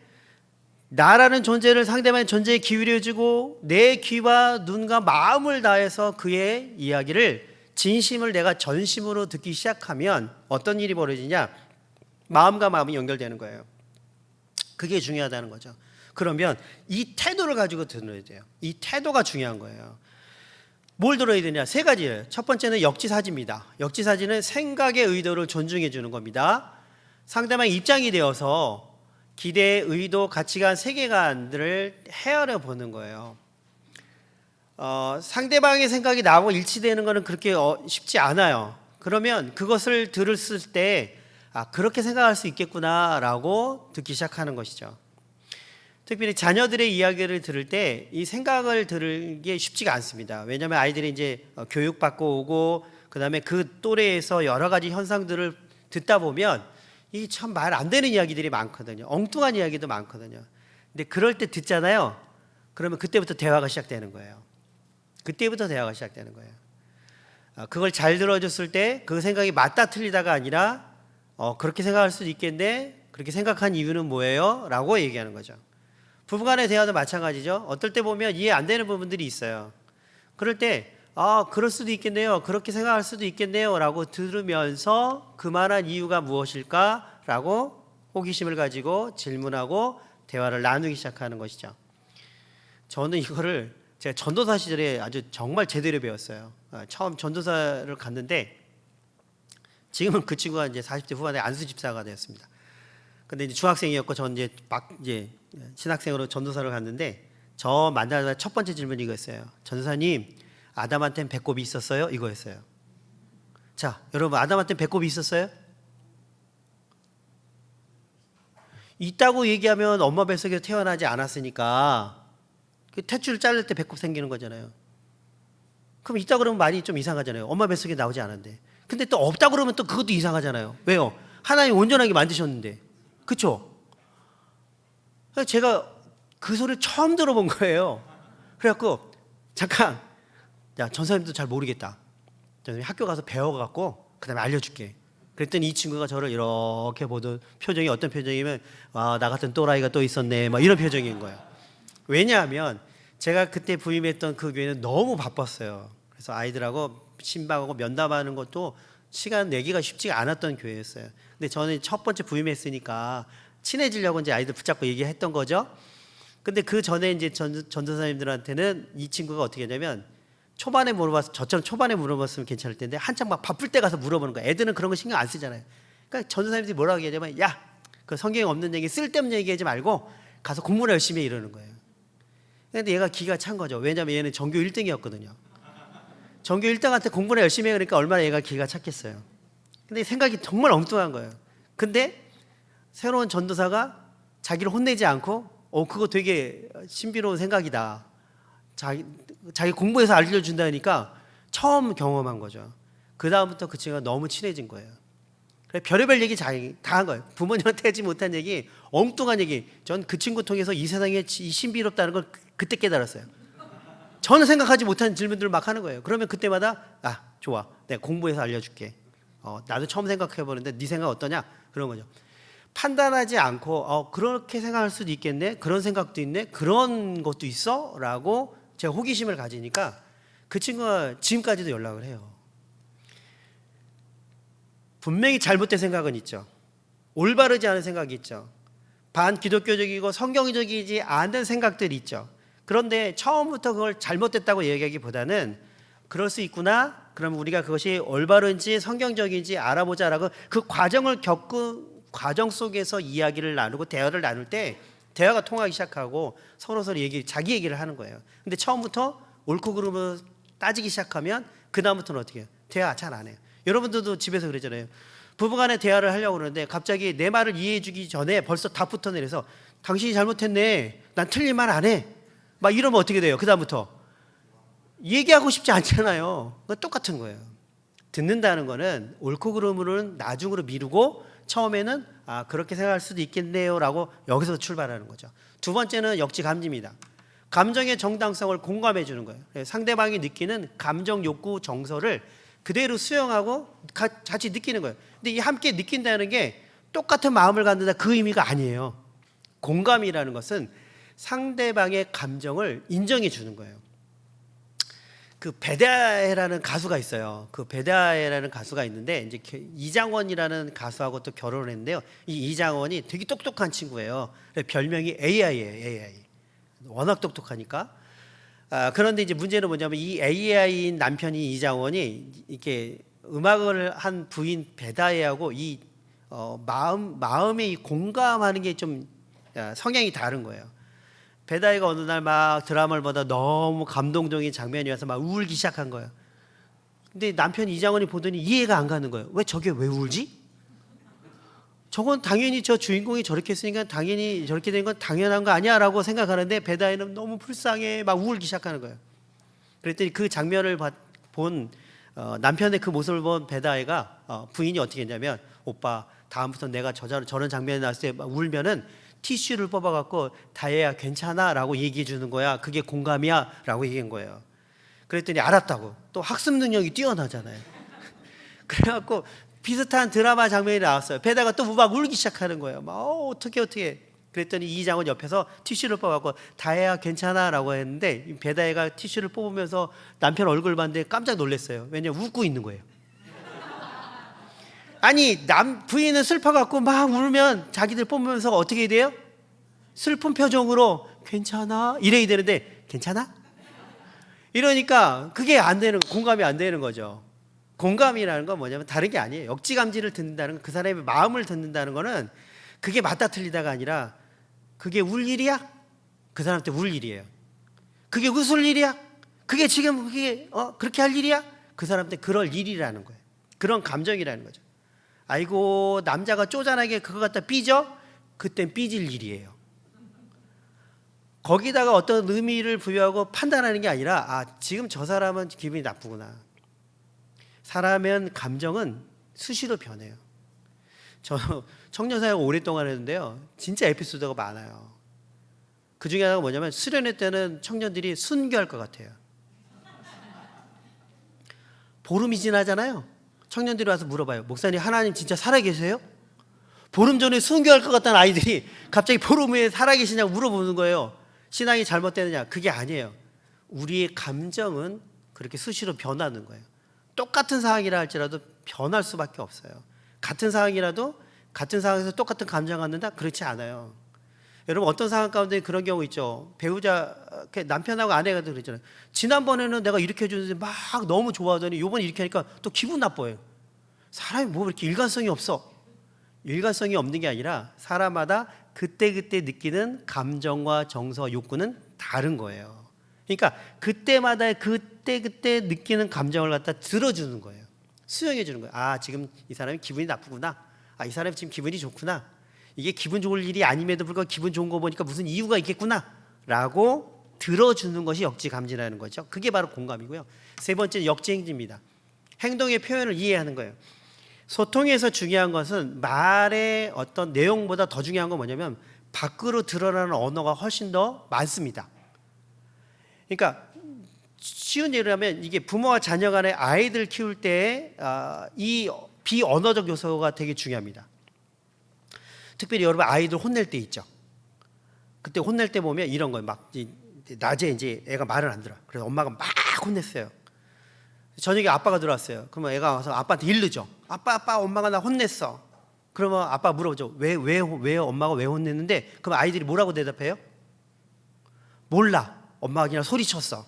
나라는 존재를 상대방의 존재에 기울여주고 내 귀와 눈과 마음을 다해서 그의 이야기를, 진심을 내가 전심으로 듣기 시작하면 어떤 일이 벌어지냐? 마음과 마음이 연결되는 거예요. 그게 중요하다는 거죠. 그러면 이 태도를 가지고 들어야 돼요. 이 태도가 중요한 거예요. 뭘 들어야 되냐? 세 가지예요. 첫 번째는 역지사지입니다. 역지사지는 생각의 의도를 존중해 주는 겁니다. 상대방의 입장이 되어서 기대, 의도, 가치관, 세계관들을 헤아려 보는 거예요. 상대방의 생각이 나하고 일치되는 것은 그렇게 쉽지 않아요. 그러면 그것을 들었을 때 그렇게 생각할 수 있겠구나라고 듣기 시작하는 것이죠. 특별히 자녀들의 이야기를 들을 때 이 생각을 들기 쉽지가 않습니다. 왜냐하면 아이들이 이제 교육받고 오고 그다음에 그 또래에서 여러 가지 현상들을 듣다 보면 이 참 말 안 되는 이야기들이 많거든요. 엉뚱한 이야기도 많거든요. 근데 그럴 때 듣잖아요. 그러면 그때부터 대화가 시작되는 거예요. 그때부터 대화가 시작되는 거예요. 그걸 잘 들어줬을 때 그 생각이 맞다 틀리다가 아니라 그렇게 생각할 수도 있겠네. 그렇게 생각한 이유는 뭐예요? 라고 얘기하는 거죠. 부부간의 대화도 마찬가지죠. 어떨 때 보면 이해 안 되는 부분들이 있어요. 그럴 때 그럴 수도 있겠네요. 그렇게 생각할 수도 있겠네요. 라고 들으면서 그만한 이유가 무엇일까? 라고 호기심을 가지고 질문하고 대화를 나누기 시작하는 것이죠. 저는 이거를 제가 전도사 시절에 아주 정말 제대로 배웠어요. 처음 전도사를 갔는데 지금은 그 친구가 이제 40대 후반에 안수 집사가 되었습니다. 근데 이제 중학생이었고 전 이제 막 이제 신학생으로 전도사를 갔는데 저 만나자마자 첫 번째 질문이 이거였어요. 전도사님, 아담한테는 배꼽이 있었어요? 이거였어요. 자, 여러분 아담한테는 배꼽이 있었어요? 있다고 얘기하면 엄마 뱃속에서 태어나지 않았으니까 그 탯줄을 자를 때 배꼽 생기는 거잖아요. 그럼 있다 그러면 말이 좀 이상하잖아요. 엄마 뱃속에 나오지 않았는데. 근데 또 없다 그러면 또 그것도 이상하잖아요. 왜요? 하나님 온전하게 만드셨는데. 그렇죠? 제가 그 소리를 처음 들어본 거예요. 그래갖고 잠깐, 야 전사님도 잘 모르겠다. 학교 가서 배워갖고 그다음에 알려줄게. 그랬더니 이 친구가 저를 이렇게 보던 표정이 어떤 표정이면 나 같은 또라이가 또 있었네 막 이런 표정인 거예요. 왜냐하면 제가 그때 부임했던 그 교회는 너무 바빴어요. 그래서 아이들하고 신방하고 면담하는 것도 시간 내기가 쉽지가 않았던 교회였어요. 근데 저는 첫 번째 부임했으니까 친해지려고 이제 아이들 붙잡고 얘기했던 거죠. 근데 그 전에 이제 전도사님들한테는 이 친구가 어떻게 했냐면 초반에 물어봤, 저처럼 초반에 물어봤으면 괜찮을 텐데 한창 막 바쁠 때 가서 물어보는 거야. 애들은 그런 거 신경 안 쓰잖아요. 그러니까 전도사님들이 뭐라고 얘기하냐면 야, 그 성경에 없는 얘기, 쓸데없는 얘기하지 말고 가서 공부를 열심히 해 이러는 거예요. 근데 얘가 기가 찬 거죠. 왜냐면 얘는 전교 1등이었거든요. 전교 1등한테 공부를 열심히 해 그러니까 얼마나 얘가 기가 찼겠어요. 근데 생각이 정말 엉뚱한 거예요. 근데 새로운 전도사가 자기를 혼내지 않고 그거 되게 신비로운 생각이다. 자기 공부해서 알려준다니까 처음 경험한 거죠. 그 다음부터 그 친구가 너무 친해진 거예요. 그래서 별의별 얘기 다 한 거예요. 부모님한테 하지 못한 얘기, 엉뚱한 얘기. 전 그 친구 통해서 이 세상에 신비롭다는 걸 그때 깨달았어요. 저는 생각하지 못한 질문들을 막 하는 거예요. 그러면 그때마다 좋아, 내가 공부해서 알려줄게. 나도 처음 생각해보는데 네 생각 어떠냐? 그런 거죠. 판단하지 않고 그렇게 생각할 수도 있겠네, 그런 생각도 있네, 그런 것도 있어? 라고 제가 호기심을 가지니까 그 친구가 지금까지도 연락을 해요. 분명히 잘못된 생각은 있죠. 올바르지 않은 생각이 있죠. 반기독교적이고 성경적이지 않은 생각들이 있죠. 그런데 처음부터 그걸 잘못됐다고 얘기하기보다는 그럴 수 있구나, 그럼 우리가 그것이 올바른지 성경적인지 알아보자라고 그 과정을 과정 속에서 이야기를 나누고 대화를 나눌 때 대화가 통하기 시작하고 서로 자기 얘기를 하는 거예요. 근데 처음부터 옳고 그름을 따지기 시작하면 그 다음부터는 어떻게 해요? 대화 잘 안 해요. 여러분들도 집에서 그러잖아요. 부부간에 대화를 하려고 그러는데 갑자기 내 말을 이해해주기 전에 벌써 다 붙어내려서 당신이 잘못했네. 난 틀린 말 안 해. 막 이러면 어떻게 돼요? 그 다음부터 얘기하고 싶지 않잖아요. 그건 똑같은 거예요. 듣는다는 거는 옳고 그름으로는 나중으로 미루고 처음에는 그렇게 생각할 수도 있겠네요라고 여기서 출발하는 거죠. 두 번째는 역지감지입니다. 감정의 정당성을 공감해 주는 거예요. 상대방이 느끼는 감정 욕구 정서를 그대로 수용하고 같이 느끼는 거예요. 근데 이 함께 느낀다는 게 똑같은 마음을 갖는다 그 의미가 아니에요. 공감이라는 것은 상대방의 감정을 인정해 주는 거예요. 그 베다해라는 가수가 있어요. 그 베다해라는 가수가 있는데 이제 이장원이라는 가수하고 또 결혼을 했는데요. 이 이장원이 되게 똑똑한 친구예요. 별명이 AI예요. AI. 워낙 똑똑하니까. 그런데 이제 문제는 뭐냐면 이 AI인 남편이 이장원이 이렇게 음악을 한 부인 베다해하고 이 마음에 이 공감하는 게 좀 성향이 다른 거예요. 베다이가 어느 날 막 드라마를 보다 너무 감동적인 장면이 와서 막 울기 시작한 거예요. 근데 남편 이장원이 보더니 이해가 안 가는 거예요. 왜 저게 왜 울지? 저건 당연히 저 주인공이 저렇게 했으니까 당연히 저렇게 된 건 당연한 거 아니야? 라고 생각하는데 베다이는 너무 불쌍해 막 울기 시작하는 거예요. 그랬더니 그 장면을 본 남편의 그 모습을 본 베다이가 부인이 어떻게 했냐면 오빠 다음부터 내가 저런 장면이 나왔을 때 막 울면은 티슈를 뽑아갖고 다혜야 괜찮아 라고 얘기해 주는 거야. 그게 공감이야 라고 얘기한 거예요. 그랬더니 알았다고. 또 학습 능력이 뛰어나잖아요. 그래갖고 비슷한 드라마 장면이 나왔어요. 베다가 또 막 울기 시작하는 거예요. 막 어떻게 그랬더니 이장은 옆에서 티슈를 뽑아갖고 다혜야 괜찮아 라고 했는데 베다가 티슈를 뽑으면서 남편 얼굴 봤는데 깜짝 놀랐어요. 왜냐면 웃고 있는 거예요. 아니 부인은 슬퍼갖고 막 울면 자기들 뽑으면서 어떻게 돼요? 슬픈 표정으로 괜찮아 이래야 되는데 괜찮아? 이러니까 그게 안 되는 공감이 안 되는 거죠. 공감이라는 건 뭐냐면 다른 게 아니에요. 역지감지를 듣는다는 건 그 사람의 마음을 듣는다는 거는 그게 맞다 틀리다가 아니라 그게 울 일이야? 그 사람한테 울 일이에요. 그게 웃을 일이야? 그게 지금 그게 그렇게 할 일이야? 그 사람한테 그럴 일이라는 거예요. 그런 감정이라는 거죠. 아이고 남자가 쪼잔하게 그거 갖다 삐져? 그땐 삐질 일이에요. 거기다가 어떤 의미를 부여하고 판단하는 게 아니라 지금 저 사람은 기분이 나쁘구나. 사람은 감정은 수시로 변해요. 저는 청년사역 오랫동안 했는데요. 진짜 에피소드가 많아요. 그 중에 하나가 뭐냐면 수련회 때는 청년들이 순교할 것 같아요. 보름이 지나잖아요. 청년들이 와서 물어봐요. 목사님 하나님 진짜 살아계세요? 보름 전에 순교할 것 같다는 아이들이 갑자기 보름 후에 살아계시냐고 물어보는 거예요. 신앙이 잘못되느냐? 그게 아니에요. 우리의 감정은 그렇게 수시로 변하는 거예요. 똑같은 상황이라 할지라도 변할 수밖에 없어요. 같은 상황이라도 같은 상황에서 똑같은 감정을 갖는다? 그렇지 않아요. 여러분 어떤 상황 가운데 그런 경우 있죠. 배우자 남편하고 아내가 그러잖아요. 지난번에는 내가 이렇게 해주는데 막 너무 좋아하더니 이번에 이렇게 하니까 또 기분 나빠요. 사람이 뭐 이렇게 일관성이 없어. 일관성이 없는 게 아니라 사람마다 그때그때 느끼는 감정과 정서, 욕구는 다른 거예요. 그러니까 그때마다 그때 느끼는 감정을 갖다 들어주는 거예요. 수용해 주는 거예요. 지금 이 사람이 기분이 나쁘구나. 이 사람이 지금 기분이 좋구나. 이게 기분 좋을 일이 아님에도 불구하고 기분 좋은 거 보니까 무슨 이유가 있겠구나 라고 들어주는 것이 역지감지라는 거죠. 그게 바로 공감이고요. 세 번째는 역지행지입니다. 행동의 표현을 이해하는 거예요. 소통에서 중요한 것은 말의 어떤 내용보다 더 중요한 건 뭐냐면 밖으로 드러나는 언어가 훨씬 더 많습니다. 그러니까 쉬운 예를 하면 이게 부모와 자녀 간의 아이들 키울 때 이 비언어적 요소가 되게 중요합니다. 특별히 여러분 아이들 혼낼 때 있죠. 그때 혼낼 때 보면 이런 거예요. 막 낮에 이제 애가 말을 안 들어. 그래서 엄마가 막 혼냈어요. 저녁에 아빠가 들어왔어요. 그러면 애가 와서 아빠한테 일르죠. 아빠 엄마가 나 혼냈어. 그러면 아빠 물어보죠. 왜 엄마가 왜 혼냈는데? 그럼 아이들이 뭐라고 대답해요? 몰라. 엄마가 그냥 소리쳤어.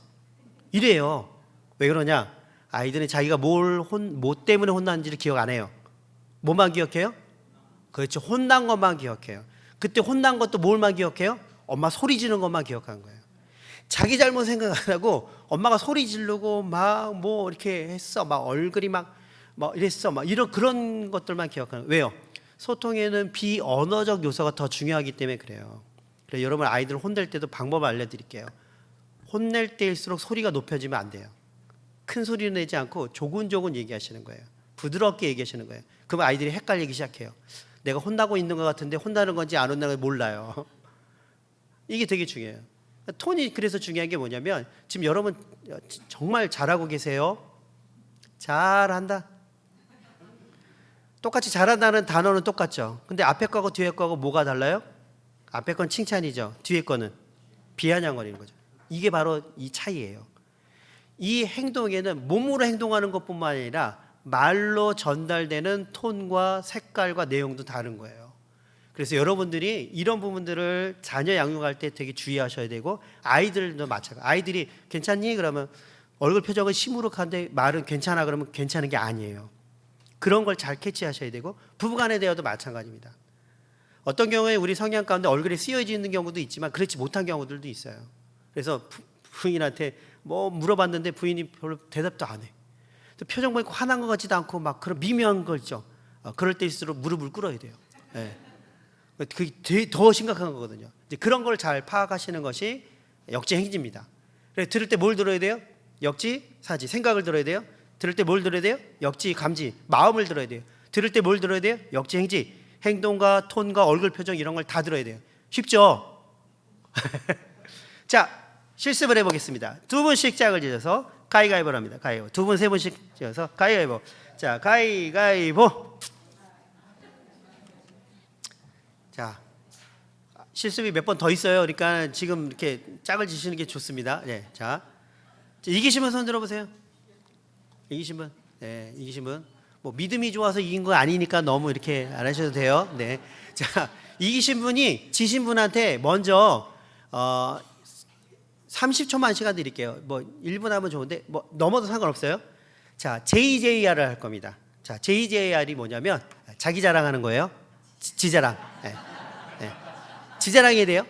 이래요. 왜 그러냐? 아이들은 자기가 뭐 때문에 혼났는지를 기억 안 해요. 뭐만 기억해요? 그렇죠. 혼난 것만 기억해요. 그때 혼난 것도 뭘만 기억해요? 엄마 소리 지르는 것만 기억하는 거예요. 자기 잘못 생각 안 하고 엄마가 소리 지르고 막 뭐 이렇게 했어, 막 얼굴이 막 이랬어, 막 이런 그런 것들만 기억하는 거예요. 왜요? 소통에는 비언어적 요소가 더 중요하기 때문에 그래요. 그래서 여러분 아이들 혼낼 때도 방법 알려드릴게요. 혼낼 때일수록 소리가 높여지면 안 돼요. 큰 소리를 내지 않고 조근조근 얘기하시는 거예요. 부드럽게 얘기하시는 거예요. 그러면 아이들이 헷갈리기 시작해요. 내가 혼나고 있는 것 같은데 혼나는 건지 안 혼나는 건지 몰라요. 이게 되게 중요해요. 톤이 그래서 중요한 게 뭐냐면 지금 여러분 정말 잘하고 계세요. 잘한다. 똑같이 잘한다는 단어는 똑같죠. 근데 앞에 거하고 뒤에 거하고 뭐가 달라요? 앞에 건 칭찬이죠. 뒤에 거는 비아냥거리는 거죠. 이게 바로 이 차이예요. 이 행동에는 몸으로 행동하는 것뿐만 아니라 말로 전달되는 톤과 색깔과 내용도 다른 거예요. 그래서 여러분들이 이런 부분들을 자녀 양육할 때 되게 주의하셔야 되고, 아이들도 마찬가지. 아이들이 괜찮니? 그러면 얼굴 표정은 시무룩한데 말은 괜찮아 그러면 괜찮은 게 아니에요. 그런 걸 잘 캐치하셔야 되고, 부부간에 대해서도 마찬가지입니다. 어떤 경우에 우리 성향 가운데 얼굴이 쓰여져 있는 경우도 있지만 그렇지 못한 경우들도 있어요. 그래서 부인한테 뭐 물어봤는데 부인이 별로 대답도 안 해. 표정 보니까 화난 것 같지도 않고 막 그런 미묘한 거 있죠. 그럴 때일수록 무릎을 꿇어야 돼요. 네. 그게 더 심각한 거거든요. 이제 그런 걸 잘 파악하시는 것이 역지행지입니다. 그래서 들을 때 뭘 들어야 돼요? 역지, 사지. 생각을 들어야 돼요. 들을 때 뭘 들어야 돼요? 역지, 감지. 마음을 들어야 돼요. 들을 때 뭘 들어야 돼요? 역지, 행지. 행동과 톤과 얼굴 표정 이런 걸 다 들어야 돼요. 쉽죠? 자, 실습을 해보겠습니다. 두 분씩 짝을 지어서 가위가위보를 합니다. 가위바위보. 두 분, 세 분씩 지어서 가위가위보. 자, 가위가위보. 자, 실습이 몇 번 더 있어요. 그러니까 지금 이렇게 짝을 지시는 게 좋습니다. 네, 자, 이기신 분 손 들어보세요. 이기신 분, 네, 이기신 분. 뭐 믿음이 좋아서 이긴 거 아니니까 너무 이렇게 안 하셔도 돼요. 네, 자, 이기신 분이 지신 분한테 먼저 30초만 시간 드릴게요. 뭐 1분 하면 좋은데 뭐 넘어도 상관없어요. 자, JJR을 할 겁니다. 자, JJR이 뭐냐면 자기 자랑하는 거예요. 지자랑. 네. 네. 지자랑이 돼요.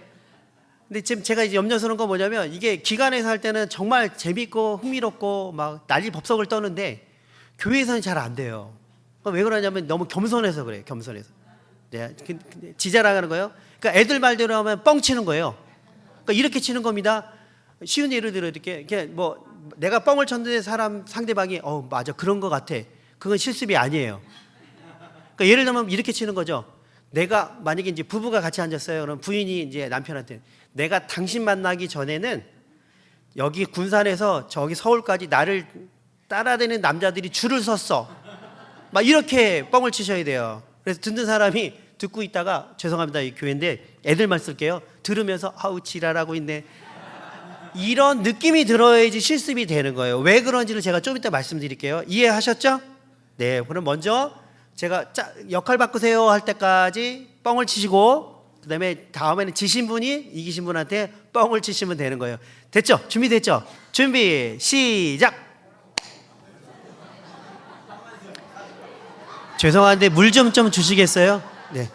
근데 지금 제가 이제 염려스러운 건 뭐냐면 이게 기관에서 할 때는 정말 재밌고 흥미롭고 막 난리 법석을 떠는데 교회에서는 잘 안 돼요. 왜 그러냐면 너무 겸손해서 그래요. 겸손해서. 네. 지자랑하는 거예요. 그러니까 애들 말대로 하면 뻥 치는 거예요. 그러니까 이렇게 치는 겁니다. 쉬운 예를 들어 이렇게 뭐 내가 뻥을 쳤는데 상대방이 맞아 그런 거 같아. 그건 실습이 아니에요. 그러니까 예를 들면 이렇게 치는 거죠. 내가 만약에 이제 부부가 같이 앉았어요. 그럼 부인이 이제 남편한테 내가 당신 만나기 전에는 여기 군산에서 저기 서울까지 나를 따라다니는 남자들이 줄을 섰어. 막 이렇게 뻥을 치셔야 돼요. 그래서 듣는 사람이 듣고 있다가 죄송합니다. 이 교회인데 애들만 쓸게요. 들으면서 아우 지랄하고 있네. 이런 느낌이 들어야지 실습이 되는 거예요. 왜 그런지를 제가 좀 이따 말씀드릴게요. 이해하셨죠? 네. 그럼 먼저 제가 역할 바꾸세요 할 때까지 뻥을 치시고 그다음에 다음에는 지신 분이 이기신 분한테 뻥을 치시면 되는 거예요. 됐죠? 준비됐죠? 준비 시작. 죄송한데 물 좀 주시겠어요? 네.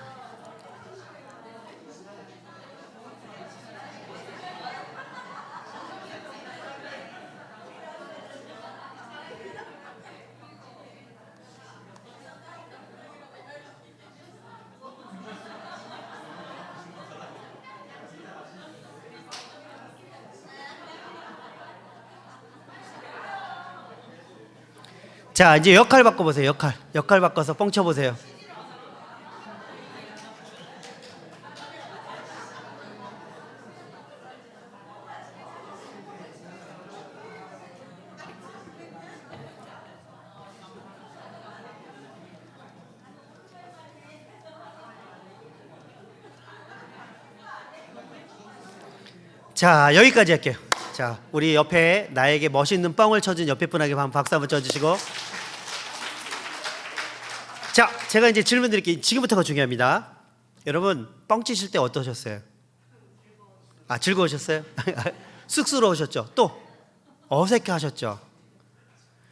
자, 이제 역할 바꿔보세요. 역할 바꿔서 뻥 쳐보세요. 자, 여기까지 할게요. 자, 우리 옆에 나에게 멋있는 뻥을 쳐준 옆에 분에게 한번 박수 한번 쳐주시고. 자, 제가 이제 질문 드릴게요. 지금부터가 중요합니다. 여러분, 뻥 치실 때 어떠셨어요? 즐거우셨어요? 쑥스러우셨죠? 또 어색해 하셨죠?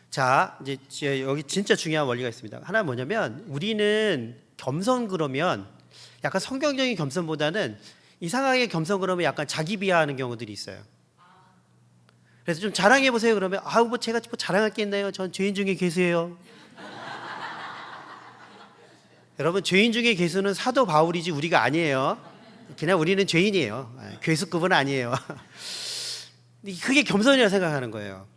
자, 이제 여기 진짜 중요한 원리가 있습니다. 하나는 뭐냐면 우리는 겸손 그러면 약간 성경적인 겸손보다는 이상하게 겸손 그러면 약간 자기 비하하는 경우들이 있어요. 그래서 좀 자랑해 보세요. 그러면 아우 뭐 제가 뭐 자랑할 게 있나요? 전 죄인 중에 괴수예요. 여러분 죄인 중에 괴수는 사도 바울이지 우리가 아니에요. 그냥 우리는 죄인이에요. 괴수급은 아니에요. 그게 겸손이라고 생각하는 거예요.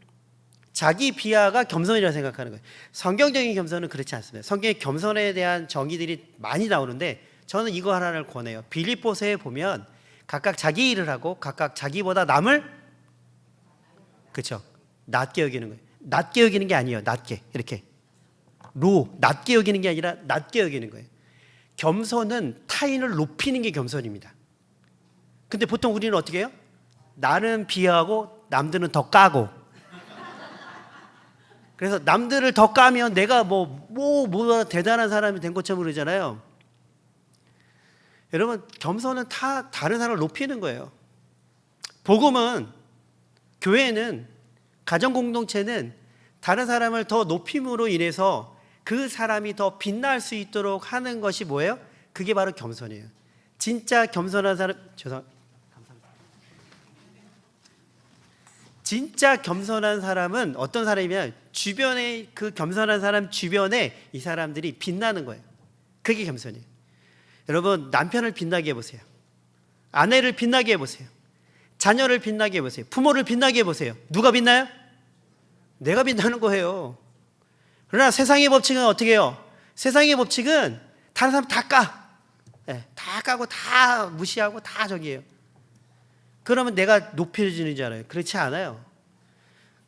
자기 비하가 겸손이라고 생각하는 거예요. 성경적인 겸손은 그렇지 않습니다. 성경에 겸손에 대한 정의들이 많이 나오는데 저는 이거 하나를 권해요. 빌립보서에 보면 각각 자기 일을 하고 각각 자기보다 남을 그렇죠. 낮게 여기는 거예요. 낮게 여기는 게 아니에요. 낮게 이렇게 낮게 여기는 게 아니라 낮게 여기는 거예요. 겸손은 타인을 높이는 게 겸손입니다. 근데 보통 우리는 어떻게 해요? 나는 비하하고 남들은 더 까고. 그래서 남들을 더 까면 내가 뭐 대단한 사람이 된 것처럼 그러잖아요. 여러분 겸손은 다른 사람을 높이는 거예요. 복음은 교회는 가정 공동체는 다른 사람을 더 높임으로 인해서 그 사람이 더 빛날 수 있도록 하는 것이 뭐예요? 그게 바로 겸손이에요. 진짜 겸손한 사람 감사합니다. 진짜 겸손한 사람은 어떤 사람이면 주변에 그 겸손한 사람 주변에 이 사람들이 빛나는 거예요. 그게 겸손이에요. 여러분 남편을 빛나게 해보세요. 아내를 빛나게 해보세요. 자녀를 빛나게 해보세요. 부모를 빛나게 해보세요. 누가 빛나요? 내가 빛나는 거예요. 그러나 세상의 법칙은 어떻게 해요? 세상의 법칙은 다른 사람 다 까. 다 까고 다 무시하고 다 저기예요. 그러면 내가 높여지는 줄 알아요? 그렇지 않아요.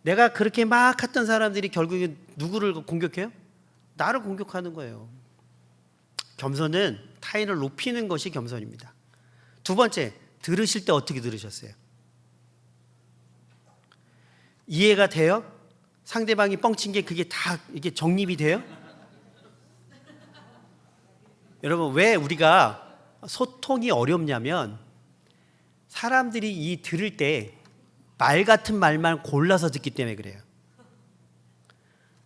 내가 그렇게 막 했던 사람들이 결국에 누구를 공격해요? 나를 공격하는 거예요. 겸손은 타인을 높이는 것이 겸손입니다. 두 번째, 들으실 때 어떻게 들으셨어요? 이해가 돼요? 상대방이 뻥친 게 그게 다 이게 정립이 돼요? 여러분 왜 우리가 소통이 어렵냐면 사람들이 이 들을 때 말 같은 말만 골라서 듣기 때문에 그래요.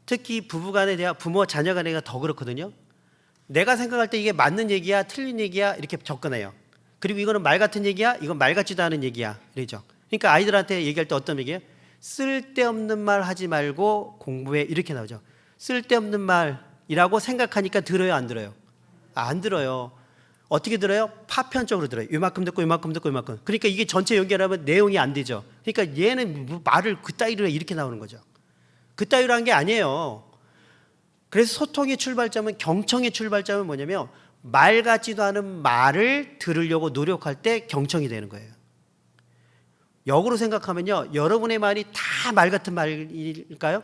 특히 부부간에 대한 부모 자녀 간에가 더 그렇거든요. 내가 생각할 때 이게 맞는 얘기야 틀린 얘기야 이렇게 접근해요. 그리고 이거는 말 같은 얘기야 이건 말 같지도 않은 얘기야 이러죠. 그러니까 아이들한테 얘기할 때 어떤 얘기예요? 쓸데없는 말 하지 말고 공부해 이렇게 나오죠. 쓸데없는 말이라고 생각하니까 들어요 안 들어요? 안 들어요. 어떻게 들어요? 파편적으로 들어요. 이만큼 듣고 이만큼 듣고 이만큼. 그러니까 이게 전체 연결하면 내용이 안 되죠. 그러니까 얘는 말을 그따위로 해 이렇게 나오는 거죠. 그따위로 한 게 아니에요. 그래서 소통의 출발점은 경청의 출발점은 뭐냐면 말 같지도 않은 말을 들으려고 노력할 때 경청이 되는 거예요. 역으로 생각하면요, 여러분의 말이 다 말 같은 말일까요?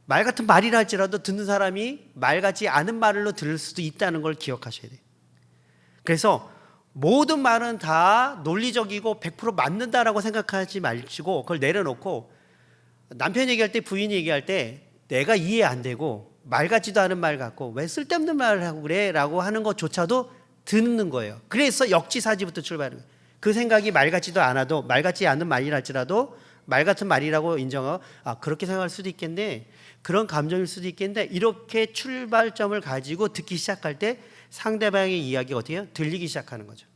말 같은 말이라 할지라도 듣는 사람이 말 같지 않은 말로 들을 수도 있다는 걸 기억하셔야 돼요. 그래서 모든 말은 다 논리적이고 100% 맞는다라고 생각하지 마시고 그걸 내려놓고 남편 얘기할 때 부인 얘기할 때 내가 이해 안 되고 말 같지도 않은 말 같고 왜 쓸데없는 말을 하고 그래? 라고 하는 것조차도 듣는 거예요. 그래서 역지사지부터 출발하는 거예요. 그 생각이 말 같지도 않아도 말 같지 않은 말이랄지라도 말 같은 말이라고 인정하고 그렇게 생각할 수도 있겠네. 그런 감정일 수도 있겠는데 이렇게 출발점을 가지고 듣기 시작할 때 상대방의 이야기가 어떻게 해요? 들리기 시작하는 거죠.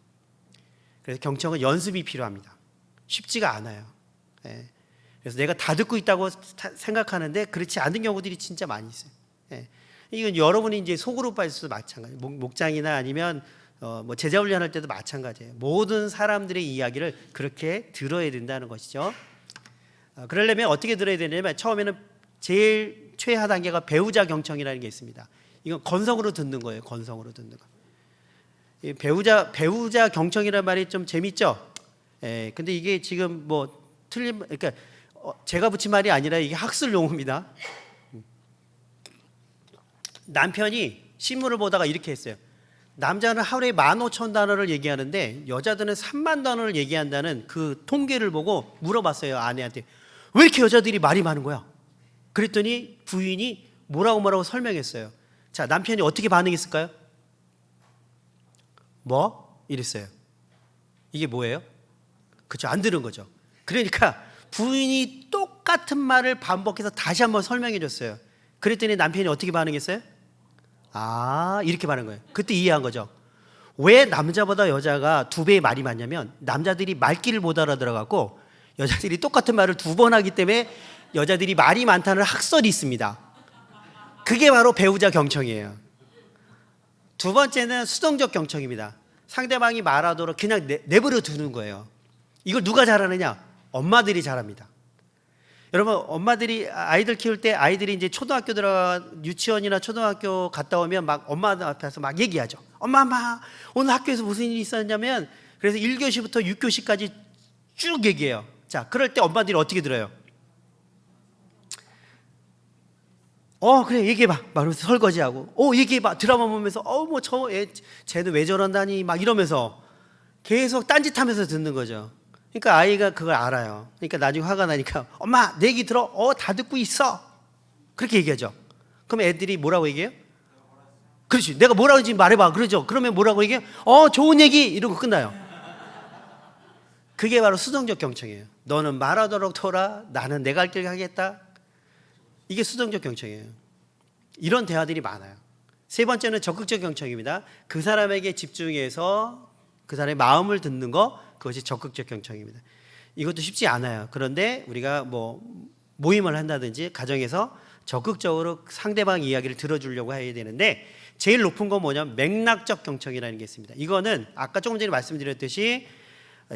그래서 경청은 연습이 필요합니다. 쉽지가 않아요. 그래서 내가 다 듣고 있다고 생각하는데 그렇지 않은 경우들이 진짜 많이 있어요. 이건 여러분이 이제 소그룹 발수도 마찬가지예요. 목장이나 아니면 뭐 제자 훈련할 때도 마찬가지예요. 모든 사람들의 이야기를 그렇게 들어야 된다는 것이죠. 그러려면 어떻게 들어야 되냐면 처음에는 제일 최하 단계가 배우자 경청이라는 게 있습니다. 이건 건성으로 듣는 거예요. 건성으로 듣는 거. 이 배우자 경청이라는 말이 좀 재밌죠. 근데 이게 지금 뭐 그러니까 제가 붙인 말이 아니라 이게 학술 용어입니다. 남편이 신문을 보다가 이렇게 했어요. 남자는 하루에 15,000단어를 얘기하는데 여자들은 3만 단어를 얘기한다는 그 통계를 보고 물어봤어요. 아내한테. 왜 이렇게 여자들이 말이 많은 거야? 그랬더니 부인이 뭐라고 설명했어요. 자, 남편이 어떻게 반응했을까요? 뭐? 이랬어요. 이게 뭐예요? 그렇죠. 안 들은 거죠. 그러니까 부인이 똑같은 말을 반복해서 다시 한번 설명해 줬어요. 그랬더니 남편이 어떻게 반응했어요? 이렇게 반응한 거예요. 그때 이해한 거죠. 왜 남자보다 여자가 2배의 말이 많냐면 남자들이 말귀를 못 알아들어갖고 여자들이 똑같은 말을 2번 하기 때문에 여자들이 말이 많다는 학설이 있습니다. 그게 바로 배우자 경청이에요. 두 번째는 수동적 경청입니다. 상대방이 말하도록 그냥 내버려 두는 거예요. 이걸 누가 잘하느냐? 엄마들이 잘합니다. 여러분, 엄마들이 아이들 키울 때 아이들이 이제 초등학교 들어가 유치원이나 초등학교 갔다 오면 막 엄마 앞에서 막 얘기하죠. 엄마 오늘 학교에서 무슨 일이 있었냐면, 그래서 1교시부터 6교시까지 쭉 얘기해요. 자, 그럴 때 엄마들이 어떻게 들어요? 그래 얘기해봐 말하면서 설거지하고, 얘기해봐 드라마 보면서, 쟤는 왜 저런다니 막 이러면서 계속 딴짓하면서 듣는 거죠. 그러니까 아이가 그걸 알아요. 그러니까 나중에 화가 나니까 엄마 내 얘기 들어. 다 듣고 있어. 그렇게 얘기하죠. 그럼 애들이 뭐라고 얘기해요? 그렇지, 내가 뭐라고 했는지 말해봐. 그러죠. 그러면 뭐라고 얘기해요? 좋은 얘기 이러고 끝나요. 그게 바로 수동적 경청이에요. 너는 말하도록 둬라. 나는 내가 할 길 가겠다. 이게 수동적 경청이에요. 이런 대화들이 많아요. 세 번째는 적극적 경청입니다. 그 사람에게 집중해서 그 사람의 마음을 듣는 거, 그것이 적극적 경청입니다. 이것도 쉽지 않아요. 그런데 우리가 모임을 한다든지 가정에서 적극적으로 상대방 이야기를 들어주려고 해야 되는데, 제일 높은 건 뭐냐면 맥락적 경청이라는 게 있습니다. 이거는 아까 조금 전에 말씀드렸듯이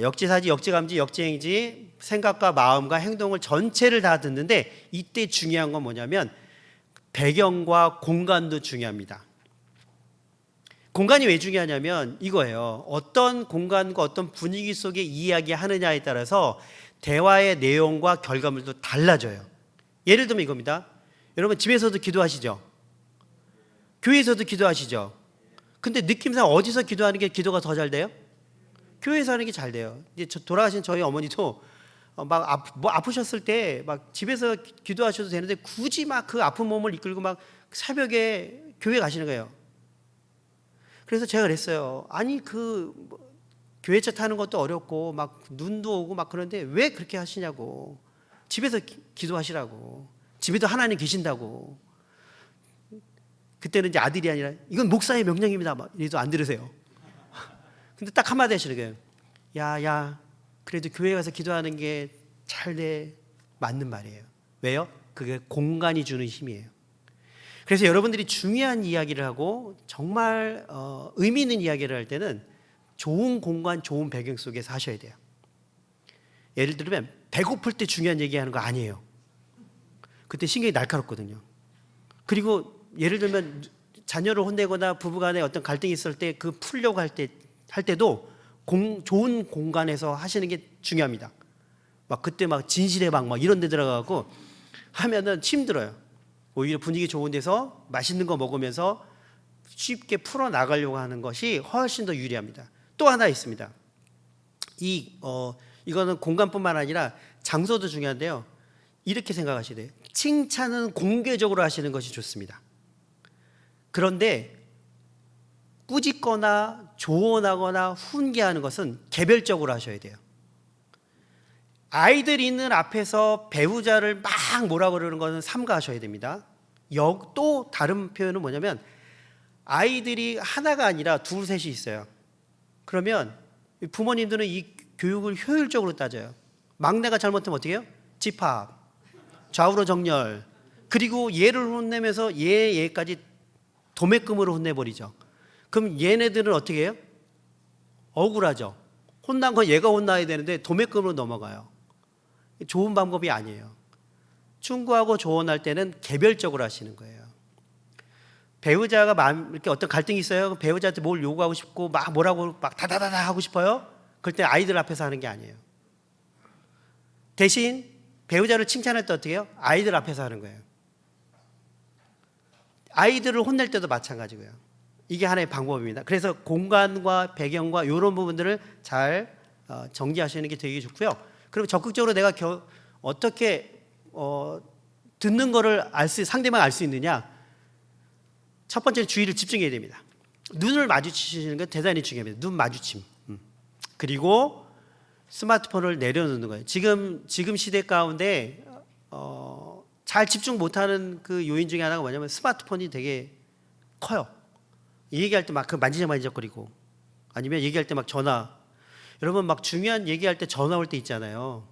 역지사지, 역지감지, 역지행지, 생각과 마음과 행동을 전체를 다 듣는데, 이때 중요한 건 뭐냐면 배경과 공간도 중요합니다. 공간이 왜 중요하냐면 이거예요. 어떤 공간과 어떤 분위기 속에 이야기하느냐에 따라서 대화의 내용과 결과물도 달라져요. 예를 들면 이겁니다. 여러분, 집에서도 기도하시죠? 교회에서도 기도하시죠? 근데 느낌상 어디서 기도하는 게 기도가 더 잘 돼요? 교회에서 하는 게 잘 돼요. 이제 돌아가신 저희 어머니도 막 아프셨을 때 막 집에서 기도하셔도 되는데 굳이 막 그 아픈 몸을 이끌고 막 새벽에 교회 가시는 거예요. 그래서 제가 그랬어요. 아니 교회차 타는 것도 어렵고 막 눈도 오고 막 그런데 왜 그렇게 하시냐고. 집에서 기도하시라고. 집에도 하나님 계신다고. 그때는 이제 아들이 아니라 이건 목사의 명령입니다. 막 이래도 안 들으세요. 근데 딱 한마디 하시는 거예요. 야, 그래도 교회 가서 기도하는 게 잘 돼. 맞는 말이에요. 왜요? 그게 공간이 주는 힘이에요. 그래서 여러분들이 중요한 이야기를 하고 정말 의미 있는 이야기를 할 때는 좋은 공간, 좋은 배경 속에서 하셔야 돼요. 예를 들면 배고플 때 중요한 얘기하는 거 아니에요. 그때 신경이 날카롭거든요. 그리고 예를 들면 자녀를 혼내거나 부부간에 어떤 갈등이 있을 때 그 풀려고 할 때도 좋은 공간에서 하시는 게 중요합니다. 막 그때 막 진실의 방 막 이런 데 들어가고 하면은 힘들어요. 오히려 분위기 좋은 데서 맛있는 거 먹으면서 쉽게 풀어 나가려고 하는 것이 훨씬 더 유리합니다. 또 하나 있습니다. 이거는 공간뿐만 아니라 장소도 중요한데요. 이렇게 생각하셔야 돼요. 칭찬은 공개적으로 하시는 것이 좋습니다. 그런데 꾸짖거나 조언하거나 훈계하는 것은 개별적으로 하셔야 돼요. 아이들 있는 앞에서 배우자를 막 뭐라 그러는 것은 삼가하셔야 됩니다. 또 다른 표현은 뭐냐면 아이들이 하나가 아니라 둘, 셋이 있어요. 그러면 부모님들은 이 교육을 효율적으로 따져요. 막내가 잘못하면 어떻게 해요? 집합, 좌우로 정렬, 그리고 얘를 혼내면서 얘까지 도매금으로 혼내버리죠. 그럼 얘네들은 어떻게 해요? 억울하죠. 혼난 건 얘가 혼나야 되는데 도매금으로 넘어가요. 좋은 방법이 아니에요. 충고하고 조언할 때는 개별적으로 하시는 거예요. 배우자가 이렇게 어떤 갈등이 있어요. 배우자한테 뭘 요구하고 싶고 막 뭐라고 막 다다다다 하고 싶어요. 그럴 때 아이들 앞에서 하는 게 아니에요. 대신 배우자를 칭찬할 때 어떻게 해요? 아이들 앞에서 하는 거예요. 아이들을 혼낼 때도 마찬가지고요. 이게 하나의 방법입니다. 그래서 공간과 배경과 이런 부분들을 잘 정리하시는 게 되게 좋고요. 그리고 적극적으로 내가 어떻게 듣는 거를 상대방 알 수 있느냐. 첫 번째는 주의를 집중해야 됩니다. 눈을 마주치시는 건 대단히 중요합니다. 눈 마주침. 그리고 스마트폰을 내려놓는 거예요. 지금 시대 가운데 잘 집중 못하는 그 요인 중에 하나가 뭐냐면 스마트폰이 되게 커요. 얘기할 때 막 그 만지작거리고 아니면 얘기할 때 막 전화. 여러분 막 중요한 얘기할 때 전화 올 때 있잖아요.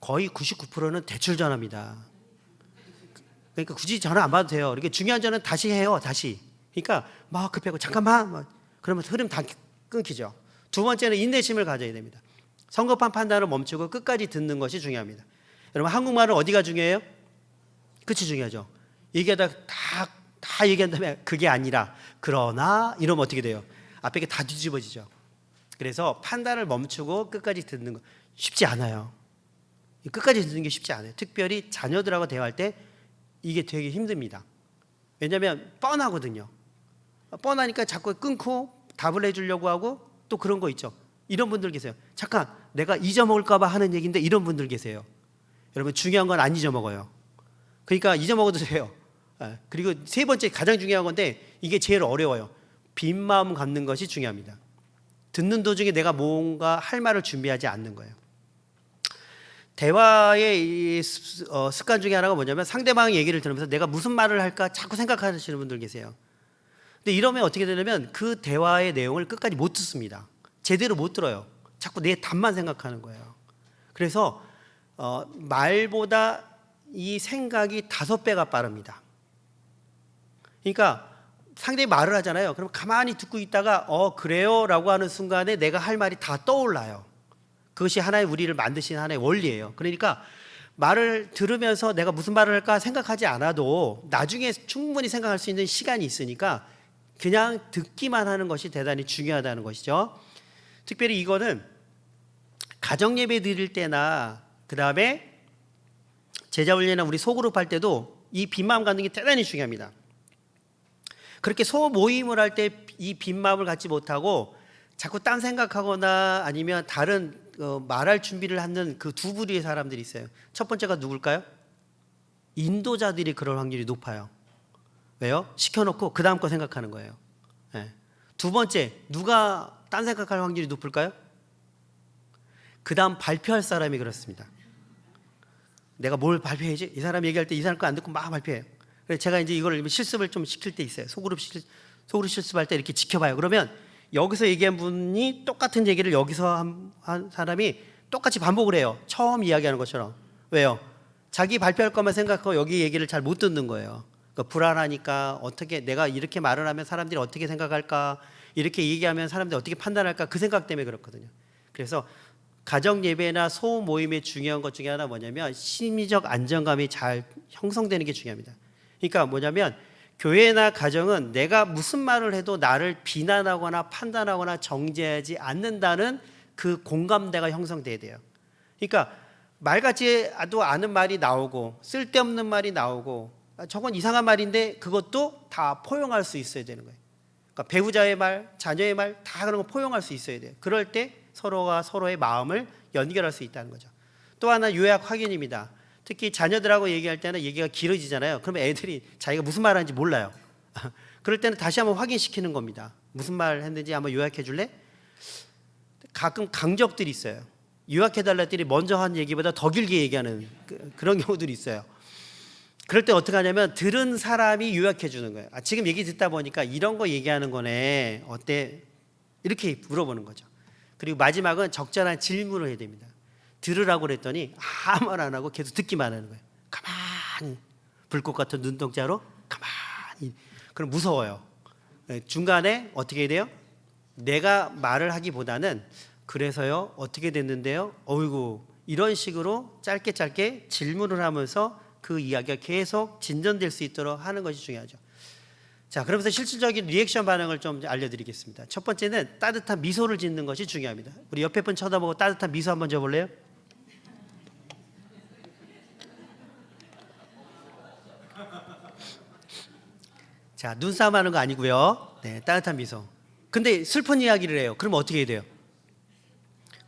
거의 99%는 대출 전화입니다. 그러니까 굳이 전화 안 받아도 돼요. 이렇게 중요한 전화는 다시 해요. 다시. 그러니까 막 급하고 잠깐만 그러면 흐름 다 끊기죠. 두 번째는 인내심을 가져야 됩니다. 성급한 판단을 멈추고 끝까지 듣는 것이 중요합니다. 여러분 한국말은 어디가 중요해요? 끝이 중요하죠. 얘기하다가 다 얘기한 다음에 그게 아니라 그러나 이러면 어떻게 돼요? 앞에 게 다 뒤집어지죠. 그래서 판단을 멈추고 끝까지 듣는 거 쉽지 않아요. 끝까지 듣는 게 쉽지 않아요. 특별히 자녀들하고 대화할 때 이게 되게 힘듭니다. 왜냐하면 뻔하거든요. 뻔하니까 자꾸 끊고 답을 해주려고 하고 또 그런 거 있죠. 이런 분들 계세요. 잠깐 내가 잊어먹을까 봐 하는 얘기인데 이런 분들 계세요. 여러분 중요한 건 안 잊어먹어요. 그러니까 잊어먹어도 돼요. 그리고 세 번째 가장 중요한 건데 이게 제일 어려워요. 빈 마음 갖는 것이 중요합니다. 듣는 도중에 내가 뭔가 할 말을 준비하지 않는 거예요. 대화의 습관 중에 하나가 뭐냐면 상대방의 얘기를 들으면서 내가 무슨 말을 할까 자꾸 생각하시는 분들 계세요. 근데 이러면 어떻게 되냐면 그 대화의 내용을 끝까지 못 듣습니다. 제대로 못 들어요. 자꾸 내 답만 생각하는 거예요. 그래서 말보다 이 생각이 5배가 빠릅니다. 그러니까 상대방이 말을 하잖아요. 그럼 가만히 듣고 있다가 그래요 라고 하는 순간에 내가 할 말이 다 떠올라요. 그것이 하나의 우리를 만드신 하나의 원리예요. 그러니까 말을 들으면서 내가 무슨 말을 할까 생각하지 않아도 나중에 충분히 생각할 수 있는 시간이 있으니까 그냥 듣기만 하는 것이 대단히 중요하다는 것이죠. 특별히 이거는 가정예배 드릴 때나 그 다음에 제자훈련이나 우리 소그룹 할 때도 이 빈마음 갖는 게 대단히 중요합니다. 그렇게 소모임을 할 때 이 빈마음을 갖지 못하고 자꾸 딴 생각하거나 아니면 다른 말할 준비를 하는 그 두 부류의 사람들이 있어요. 첫 번째가 누굴까요? 인도자들이 그럴 확률이 높아요. 왜요? 시켜놓고 그 다음 거 생각하는 거예요. 네. 두 번째, 누가 딴 생각할 확률이 높을까요? 그 다음 발표할 사람이 그렇습니다. 내가 뭘 발표해야지? 이 사람 얘기할 때 이 사람 거 안 듣고 막 발표해요. 그래서 제가 이제 이걸 실습을 좀 시킬 때 있어요. 소그룹 실습할 때 이렇게 지켜봐요. 그러면 여기서 얘기한 분이 똑같은 얘기를 여기서 한 사람이 똑같이 반복을 해요. 처음 이야기하는 것처럼. 왜요? 자기 발표할 것만 생각하고 여기 얘기를 잘 못 듣는 거예요. 그러니까 불안하니까 어떻게 내가 이렇게 말을 하면 사람들이 어떻게 생각할까, 이렇게 얘기하면 사람들이 어떻게 판단할까, 그 생각 때문에 그렇거든요. 그래서 가정 예배나 소모임의 중요한 것 중에 하나 뭐냐면 심리적 안정감이 잘 형성되는 게 중요합니다. 그러니까 뭐냐면 교회나 가정은 내가 무슨 말을 해도 나를 비난하거나 판단하거나 정죄하지 않는다는 그 공감대가 형성돼야 돼요. 그러니까 말 같지도 않은 말이 나오고 쓸데없는 말이 나오고 저건 이상한 말인데 그것도 다 포용할 수 있어야 되는 거예요. 그러니까 배우자의 말, 자녀의 말 다 그런 거 포용할 수 있어야 돼요. 그럴 때 서로가 서로의 마음을 연결할 수 있다는 거죠. 또 하나 요약 확인입니다. 특히 자녀들하고 얘기할 때는 얘기가 길어지잖아요. 그러면 애들이 자기가 무슨 말 하는지 몰라요. 그럴 때는 다시 한번 확인시키는 겁니다. 무슨 말 했는지 한번 요약해 줄래? 가끔 강적들이 있어요. 요약해달라 했더니 먼저 한 얘기보다 더 길게 얘기하는 그런 경우들이 있어요. 그럴 때 어떻게 하냐면 들은 사람이 요약해 주는 거예요. 지금 얘기 듣다 보니까 이런 거 얘기하는 거네. 어때? 이렇게 물어보는 거죠. 그리고 마지막은 적절한 질문을 해야 됩니다. 들으라고 그랬더니 아무 말 안 하고 계속 듣기만 하는 거예요. 가만히 불꽃 같은 눈동자로 가만히. 그럼 무서워요. 중간에 어떻게 해야 돼요? 내가 말을 하기보다는 그래서요 어떻게 됐는데요? 어이구 이런 식으로 짧게 질문을 하면서 그 이야기가 계속 진전될 수 있도록 하는 것이 중요하죠. 자, 그러면서 실질적인 리액션 반응을 좀 알려드리겠습니다. 첫 번째는 따뜻한 미소를 짓는 것이 중요합니다. 우리 옆에 분 쳐다보고 따뜻한 미소 한번 줘볼래요? 자, 눈싸움 하는 거 아니고요. 네, 따뜻한 미소. 근데 슬픈 이야기를 해요. 그럼 어떻게 해야 돼요?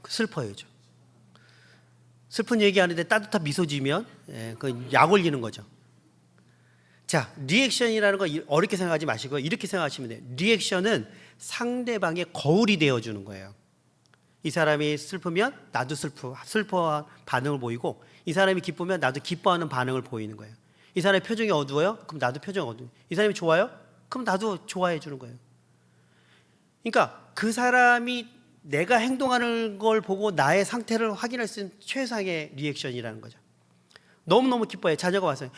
슬퍼야죠. 슬픈 얘기하는데 따뜻한 미소 지면 그 약 올리는 거죠. 자, 리액션이라는 거 어렵게 생각하지 마시고 이렇게 생각하시면 돼요. 리액션은 상대방의 거울이 되어주는 거예요. 이 사람이 슬프면 나도 슬퍼한 반응을 보이고 이 사람이 기쁘면 나도 기뻐하는 반응을 보이는 거예요. 이 사람의 표정이 어두워요? 그럼 나도 표정이 어두워요. 이 사람이 좋아요? 그럼 나도 좋아해 주는 거예요. 그러니까 그 사람이 내가 행동하는 걸 보고 나의 상태를 확인할 수 있는 최상의 리액션이라는 거죠. 너무너무 기뻐해. 자녀가 와서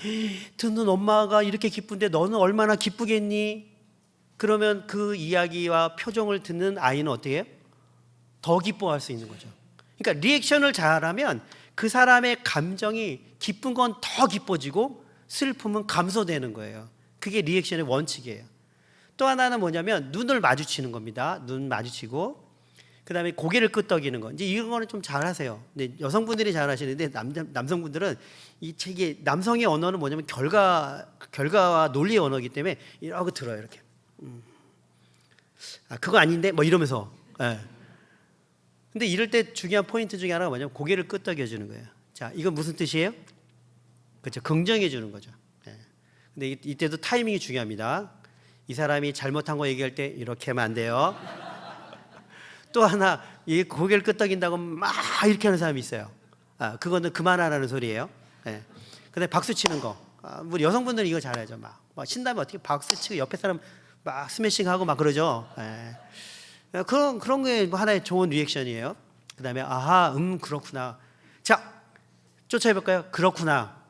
듣는 엄마가 이렇게 기쁜데 너는 얼마나 기쁘겠니? 그러면 그 이야기와 표정을 듣는 아이는 어떻게 해요? 더 기뻐할 수 있는 거죠. 그러니까 리액션을 잘하면 그 사람의 감정이 기쁜 건 더 기뻐지고 슬픔은 감소되는 거예요. 그게 리액션의 원칙이에요. 또 하나는 뭐냐면 눈을 마주치는 겁니다. 눈 마주치고 그다음에 고개를 끄덕이는 거. 이제 이런 거는 좀 잘하세요. 근데 여성분들이 잘하시는데 남성분들은 이게 남성의 언어는 뭐냐면 결과와 논리의 언어이기 때문에 이러고 들어요. 이렇게. 그거 아닌데 뭐 이러면서. 예. 근데 이럴 때 중요한 포인트 중에 하나가 뭐냐면 고개를 끄덕여 주는 거예요. 자, 이건 무슨 뜻이에요? 그렇죠. 긍정해 주는 거죠. 예. 근데 이때도 타이밍이 중요합니다. 이 사람이 잘못한 거 얘기할 때 이렇게 하면 안 돼요. 또 하나, 이 고개를 끄덕인다고 막 이렇게 하는 사람이 있어요. 그거는 그만하라는 소리예요. 예. 근데 박수 치는 거. 우리 여성분들은 이거 잘하죠. 막 신다면 어떻게 박수 치고 옆에 사람 막 스매싱하고 막 그러죠. 예. 그런 게 하나의 좋은 리액션이에요. 그다음에 아하, 그렇구나. 자, 쫓아해볼까요? 그렇구나.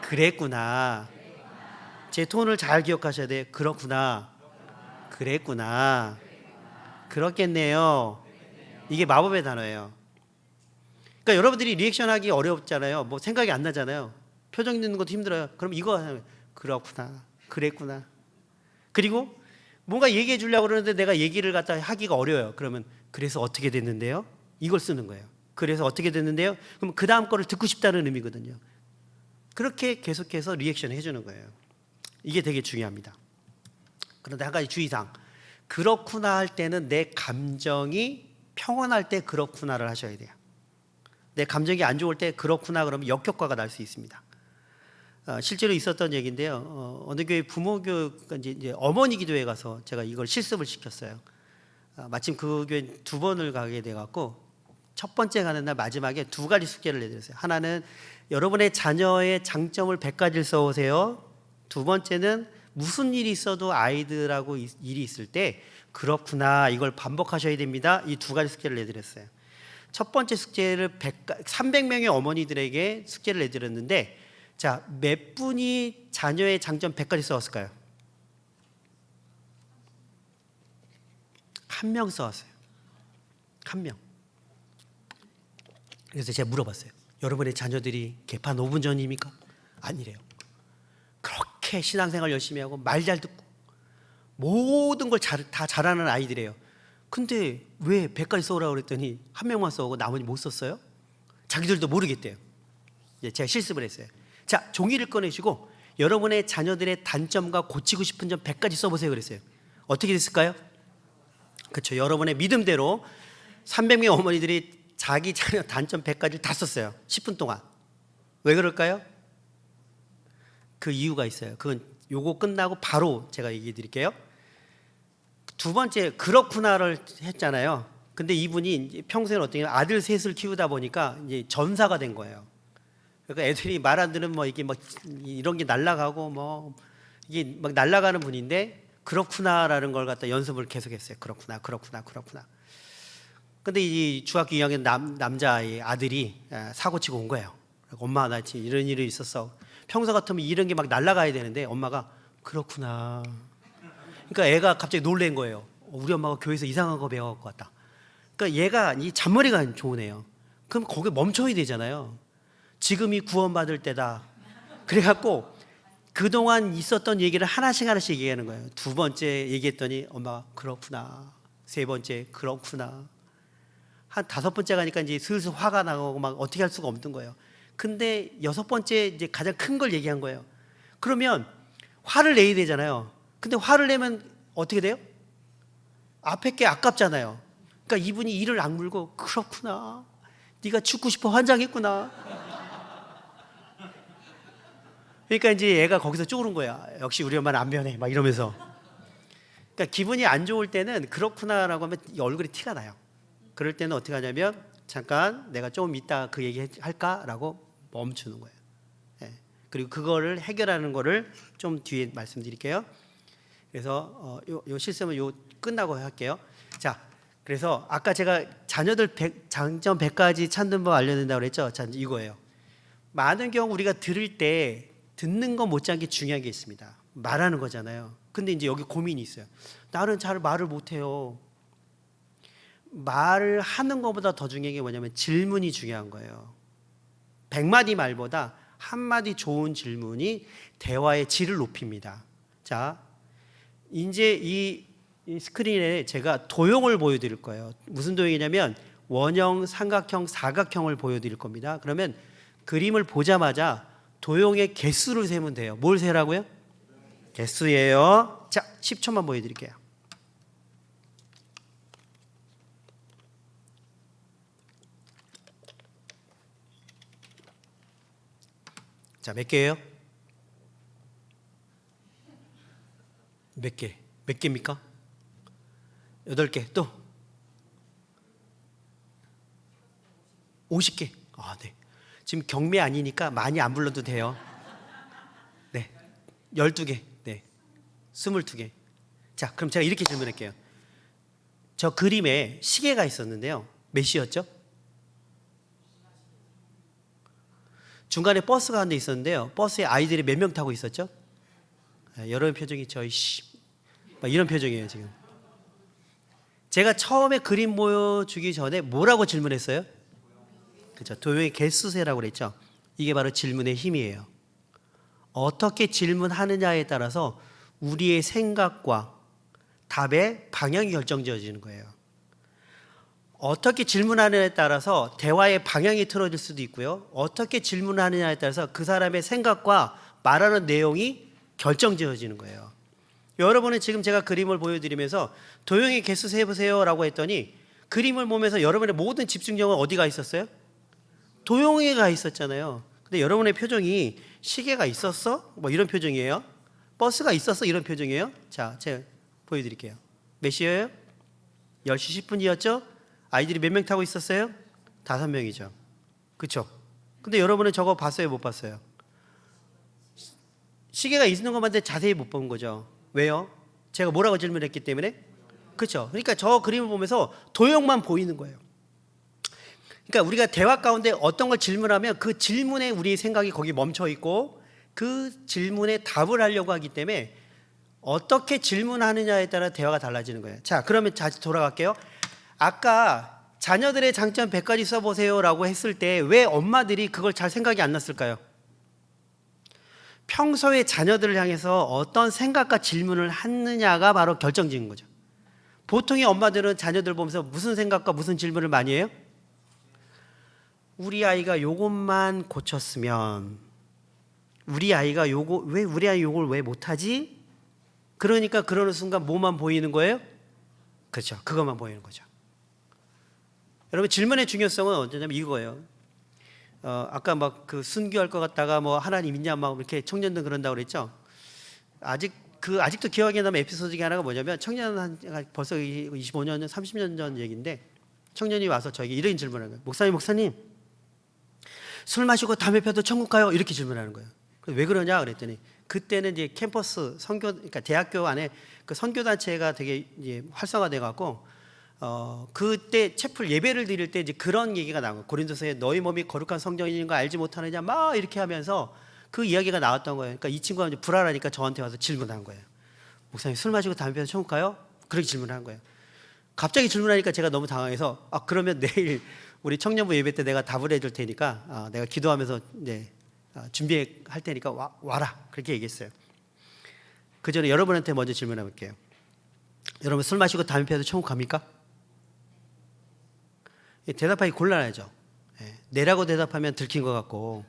그랬구나. 제 톤을 잘 기억하셔야 돼요. 그렇구나. 그랬구나. 그렇겠네요. 이게 마법의 단어예요. 그러니까 여러분들이 리액션하기 어렵잖아요. 뭐 생각이 안 나잖아요. 표정 짓는 것도 힘들어요. 그럼 이거 하면 그렇구나. 그랬구나. 그리고 뭔가 얘기해 주려고 그러는데 내가 얘기를 갖다 하기가 어려워요. 그러면 그래서 어떻게 됐는데요? 이걸 쓰는 거예요. 그래서 어떻게 됐는데요? 그럼 그 다음 거를 듣고 싶다는 의미거든요. 그렇게 계속해서 리액션 해주는 거예요. 이게 되게 중요합니다. 그런데 한 가지 주의사항. 그렇구나 할 때는 내 감정이 평온할 때 그렇구나를 하셔야 돼요. 내 감정이 안 좋을 때 그렇구나 그러면 역효과가 날 수 있습니다. 실제로 있었던 얘기인데요. 어느 교회 부모 교육, 이제 어머니 기도회 가서 제가 이걸 실습을 시켰어요. 마침 그 교회 2번을 가게 돼갖고 첫 번째 가는 날 마지막에 2가지 숙제를 내드렸어요. 하나는 여러분의 자녀의 장점을 100가지를 써오세요. 2번째는 무슨 일이 있어도 아이들하고 일이 있을 때 그렇구나 이걸 반복하셔야 됩니다. 이 2가지 숙제를 내드렸어요. 첫 번째 숙제를 300명의 어머니들에게 숙제를 내드렸는데 자, 몇 분이 자녀의 장점 100가지 써왔을까요? 1명 써왔어요. 1명. 그래서 제가 물어봤어요. 여러분의 자녀들이 개판 5분 전입니까? 아니래요. 그렇게 신앙생활 열심히 하고 말 잘 듣고 모든 걸 다 잘하는 아이들이에요. 근데 왜 100가지 써오라고 그랬더니 1명만 써오고 나머지 못 썼어요? 자기들도 모르겠대요. 제가 실습을 했어요. 자, 종이를 꺼내시고 여러분의 자녀들의 단점과 고치고 싶은 점 100가지 써보세요 그랬어요. 어떻게 됐을까요? 그렇죠. 여러분의 믿음대로 300명 어머니들이 자기 자녀 단점 100가지를 다 썼어요. 10분 동안. 왜 그럴까요? 그 이유가 있어요. 그건 요거 끝나고 바로 제가 얘기해 드릴게요. 2번째 그렇구나를 했잖아요. 근데 이분이 평소에는 어떻게 아들 셋을 키우다 보니까 이제 전사가 된 거예요. 그러니까 애들이 말 안 들으면 뭐 이게 막 이런 게 날아가고 뭐 이게 막 날아가는 분인데 그렇구나라는 걸 갖다 연습을 계속했어요. 그렇구나. 근데 이 중학교 2학년 남자의 아들이 사고 치고 온 거예요. 엄마 나 지금 이런 일이 있었어. 평소 같으면 이런 게 막 날아가야 되는데 엄마가 그렇구나. 그러니까 애가 갑자기 놀란 거예요. 우리 엄마가 교회에서 이상한 거 배워갖고 왔다. 그러니까 얘가 이 잔머리가 좋은 애요. 그럼 거기 멈춰야 되잖아요. 지금이 구원받을 때다. 그래갖고 그동안 있었던 얘기를 하나씩 얘기하는 거예요. 2번째 얘기했더니 엄마가 그렇구나. 3번째 그렇구나. 한 5번째 가니까 이제 슬슬 화가 나고 막 어떻게 할 수가 없는 거예요. 근데 6번째 이제 가장 큰 걸 얘기한 거예요. 그러면 화를 내야 되잖아요. 근데 화를 내면 어떻게 돼요? 앞에 게 아깝잖아요. 그러니까 이분이 이를 악물고 그렇구나. 네가 죽고 싶어 환장했구나. 그러니까 이제 얘가 거기서 쪼는 거야. 역시 우리 엄마는 안 변해. 막 이러면서. 그러니까 기분이 안 좋을 때는 그렇구나라고 하면 얼굴에 티가 나요. 그럴 때는 어떻게 하냐면 잠깐 내가 좀 이따 그 얘기 할까라고 멈추는 거예요. 예. 그리고 그거를 해결하는 거를 좀 뒤에 말씀드릴게요. 그래서 요 실습은 요 끝나고 할게요. 자, 그래서 아까 제가 자녀들 장점 100가지 찾는 법 알려드린다고 그랬죠. 자, 이거예요. 많은 경우 우리가 들을 때 듣는 것 못지않게 중요한 게 있습니다. 말하는 거잖아요. 근데 이제 여기 고민이 있어요. 나는 잘 말을 못해요. 말을 하는 것보다 더 중요한 게 뭐냐면 질문이 중요한 거예요. 100마디 말보다 한마디 좋은 질문이 대화의 질을 높입니다. 자, 이제 이 스크린에 제가 도형을 보여드릴 거예요. 무슨 도형이냐면 원형, 삼각형, 사각형을 보여드릴 겁니다. 그러면 그림을 보자마자 도형의 개수를 세면 돼요. 뭘 세라고요? 개수예요. 자, 10초만 보여드릴게요. 자, 몇 개예요? 몇 개? 몇 개입니까? 8개. 또 50개. 아, 네. 지금 경매 아니니까 많이 안 불러도 돼요. 네. 12개. 네. 22개. 자, 그럼 제가 이렇게 질문할게요. 저 그림에 시계가 있었는데요. 몇 시였죠? 중간에 버스가 한 대 있었는데요. 버스에 아이들이 몇 명 타고 있었죠? 여러분 표정이 저희 막 이런 표정이에요 지금. 제가 처음에 그림 보여주기 전에 뭐라고 질문했어요? 그렇죠. 도형의 개수세라고 그랬죠. 이게 바로 질문의 힘이에요. 어떻게 질문하느냐에 따라서 우리의 생각과 답의 방향이 결정지어지는 거예요. 어떻게 질문하느냐에 따라서 대화의 방향이 틀어질 수도 있고요. 어떻게 질문하느냐에 따라서 그 사람의 생각과 말하는 내용이 결정지어지는 거예요. 여러분은 지금 제가 그림을 보여드리면서 도형의 개수 세보세요 라고 했더니 그림을 보면서 여러분의 모든 집중력은 어디가 있었어요? 도형에 가 있었잖아요. 근데 여러분의 표정이 시계가 있었어? 뭐 이런 표정이에요. 버스가 있었어? 이런 표정이에요. 자, 제가 보여드릴게요. 몇 시예요? 10시 10분이었죠? 아이들이 몇 명 타고 있었어요? 5명이죠. 그렇죠? 근데 여러분은 저거 봤어요? 못 봤어요? 시계가 있는 것만 자세히 못 본 거죠. 왜요? 제가 뭐라고 질문했기 때문에? 그렇죠? 그러니까 저 그림을 보면서 도형만 보이는 거예요. 그러니까 우리가 대화 가운데 어떤 걸 질문하면 그 질문에 우리의 생각이 거기 멈춰 있고 그 질문에 답을 하려고 하기 때문에 어떻게 질문하느냐에 따라 대화가 달라지는 거예요. 자, 그러면 다시 돌아갈게요. 아까 자녀들의 장점 100가지 써보세요 라고 했을 때 왜 엄마들이 그걸 잘 생각이 안 났을까요? 평소에 자녀들을 향해서 어떤 생각과 질문을 하느냐가 바로 결정지은 거죠. 보통의 엄마들은 자녀들 보면서 무슨 생각과 무슨 질문을 많이 해요? 우리 아이가 요것만 고쳤으면, 우리 아이가 왜 우리 아이 요걸 왜 못하지? 그러니까 그러는 순간 뭐만 보이는 거예요? 그렇죠. 그것만 보이는 거죠. 여러분 질문의 중요성은 언제냐면 이거예요. 아까 막 그 순교할 것 같다가 뭐 하나님 있냐 막 이렇게 청년들 그런다고 그랬죠. 아직도 기억에 남는 에피소드 중에 하나가 뭐냐면 청년 벌써 25년, 30년 전 얘기인데 청년이 와서 저에게 이런 질문을 하는 거예요. 목사님, 술 마시고 담배 펴도 천국 가요? 이렇게 질문하는 거예요. 왜 그러냐 그랬더니 그때는 이제 캠퍼스 선교, 그러니까 대학교 안에 그 선교 단체가 되게 이제 활성화돼 갖고 그때 채플 예배를 드릴 때 이제 그런 얘기가 나온 거예요. 고린도서에 너희 몸이 거룩한 성전인 거 알지 못하느냐 막 이렇게 하면서 그 이야기가 나왔던 거예요. 그러니까 이 친구가 이제 불안하니까 저한테 와서 질문한 거예요. 목사님 술 마시고 담배 피워서 천국 가요? 그렇게 질문한 거예요. 갑자기 질문하니까 제가 너무 당황해서 그러면 내일 우리 청년부 예배 때 내가 답을 해줄 테니까 내가 기도하면서 이제 준비할 테니까 와라 그렇게 얘기했어요. 그 전에 여러분한테 먼저 질문해 볼게요. 여러분 술 마시고 담배 피워도 천국 갑니까? 대답하기 곤란하죠. 네라고 대답하면 들킨 것 같고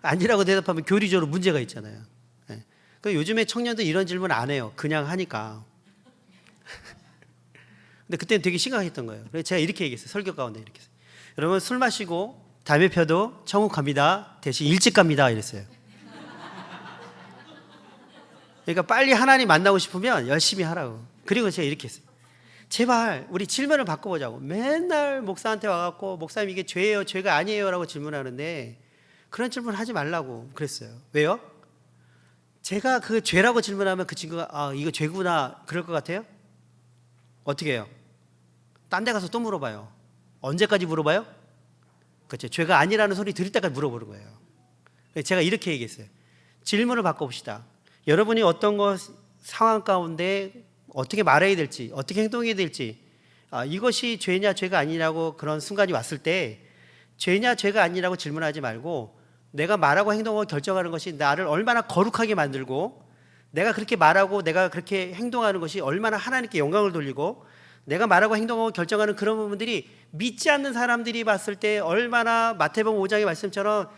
아니라고 대답하면 교리적으로 문제가 있잖아요. 요즘에 청년들 이런 질문 안 해요. 그냥 하니까. 근데 그때는 되게 심각했던 거예요. 그래서 제가 이렇게 얘기했어요. 설교 가운데 이렇게 했어요. 여러분 술 마시고 담배 펴도 천국 갑니다. 대신 일찍 갑니다. 이랬어요. 그러니까 빨리 하나님 만나고 싶으면 열심히 하라고. 그리고 제가 이렇게 했어요. 제발 우리 질문을 바꿔보자고. 맨날 목사한테 와갖고 목사님 이게 죄예요 죄가 아니에요 라고 질문하는데 그런 질문 하지 말라고 그랬어요. 왜요? 제가 그 죄라고 질문하면 그 친구가 이거 죄구나 그럴 것 같아요? 어떻게 해요? 딴 데 가서 또 물어봐요. 언제까지 물어봐요? 그렇죠. 죄가 아니라는 소리 들을 때까지 물어보는 거예요. 제가 이렇게 얘기했어요. 질문을 바꿔봅시다. 여러분이 어떤 상황 가운데 어떻게 말해야 될지, 어떻게 행동해야 될지, 이것이 죄냐 죄가 아니냐고 그런 순간이 왔을 때 죄냐 죄가 아니라고 질문하지 말고 내가 말하고 행동하고 결정하는 것이 나를 얼마나 거룩하게 만들고 내가 그렇게 말하고 내가 그렇게 행동하는 것이 얼마나 하나님께 영광을 돌리고 내가 말하고 행동하고 결정하는 그런 부분들이 믿지 않는 사람들이 봤을 때 얼마나 마태복음 5장의 말씀처럼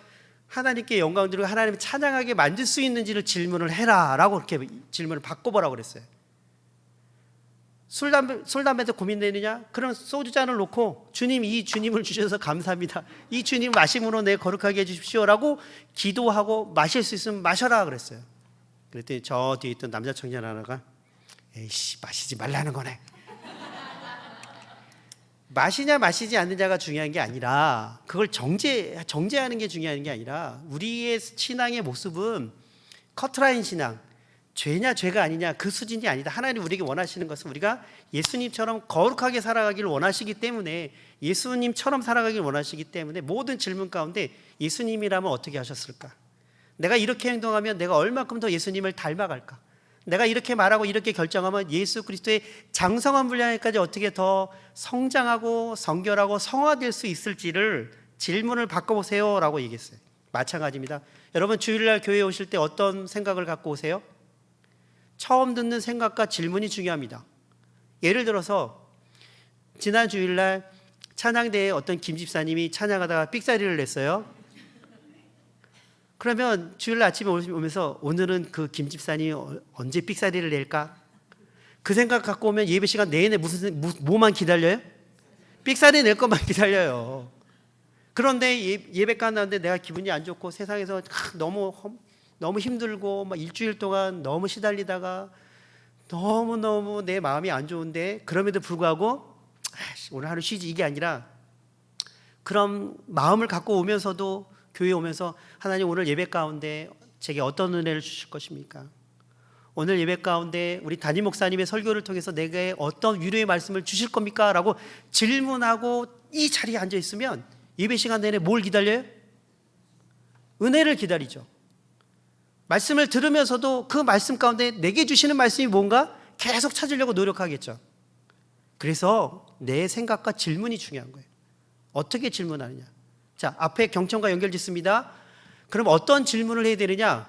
하나님께 영광을 돌리고 하나님을 찬양하게 만들 수 있는지를 질문을 해라 라고 그렇게 질문을 바꿔보라고 그랬어요. 술 담배도 고민되느냐? 그럼 소주잔을 놓고 주님, 이 주님을 주셔서 감사합니다. 이 주님 마심으로 내 거룩하게 해주십시오라고 기도하고 마실 수 있으면 마셔라 그랬어요. 그랬더니 저 뒤에 있던 남자 청년 하나가 에이씨 마시지 말라는 거네. 마시냐 마시지 않느냐가 중요한 게 아니라 그걸 정죄하는 게 중요한 게 아니라 우리의 신앙의 모습은 커트라인 신앙, 죄냐 죄가 아니냐 그 수준이 아니다. 하나님 우리에게 원하시는 것은 우리가 예수님처럼 거룩하게 살아가기를 원하시기 때문에 예수님처럼 살아가기를 원하시기 때문에 모든 질문 가운데 예수님이라면 어떻게 하셨을까? 내가 이렇게 행동하면 내가 얼마큼 더 예수님을 닮아갈까? 내가 이렇게 말하고 이렇게 결정하면 예수 그리스도의 장성한 분량에까지 어떻게 더 성장하고 성결하고 성화될 수 있을지를 질문을 바꿔보세요 라고 얘기했어요. 마찬가지입니다. 여러분 주일날 교회에 오실 때 어떤 생각을 갖고 오세요? 처음 듣는 생각과 질문이 중요합니다. 예를 들어서 지난 주일날 찬양대에 어떤 김 집사님이 찬양하다가 삑사리를 냈어요. 그러면 주일날 아침에 오면서 오늘은 그 김 집사님이 언제 삑사리를 낼까? 그 생각 갖고 오면 예배 시간 내내 뭐만 기다려요? 삑사리 낼 것만 기다려요. 그런데 예배 끝났는데 내가 기분이 안 좋고 세상에서 너무 힘들고 막 일주일 동안 너무 시달리다가 너무 내 마음이 안 좋은데 그럼에도 불구하고 오늘 하루 쉬지 이게 아니라 그런 마음을 갖고 오면서도 교회에 오면서 하나님 오늘 예배 가운데 제게 어떤 은혜를 주실 것입니까? 오늘 예배 가운데 우리 담임 목사님의 설교를 통해서 내게 어떤 위로의 말씀을 주실 겁니까? 라고 질문하고 이 자리에 앉아 있으면 예배 시간 내내 뭘 기다려요? 은혜를 기다리죠. 말씀을 들으면서도 그 말씀 가운데 내게 주시는 말씀이 뭔가 계속 찾으려고 노력하겠죠. 그래서 내 생각과 질문이 중요한 거예요. 어떻게 질문하느냐. 자, 앞에 경청과 연결 짓습니다. 그럼 어떤 질문을 해야 되느냐?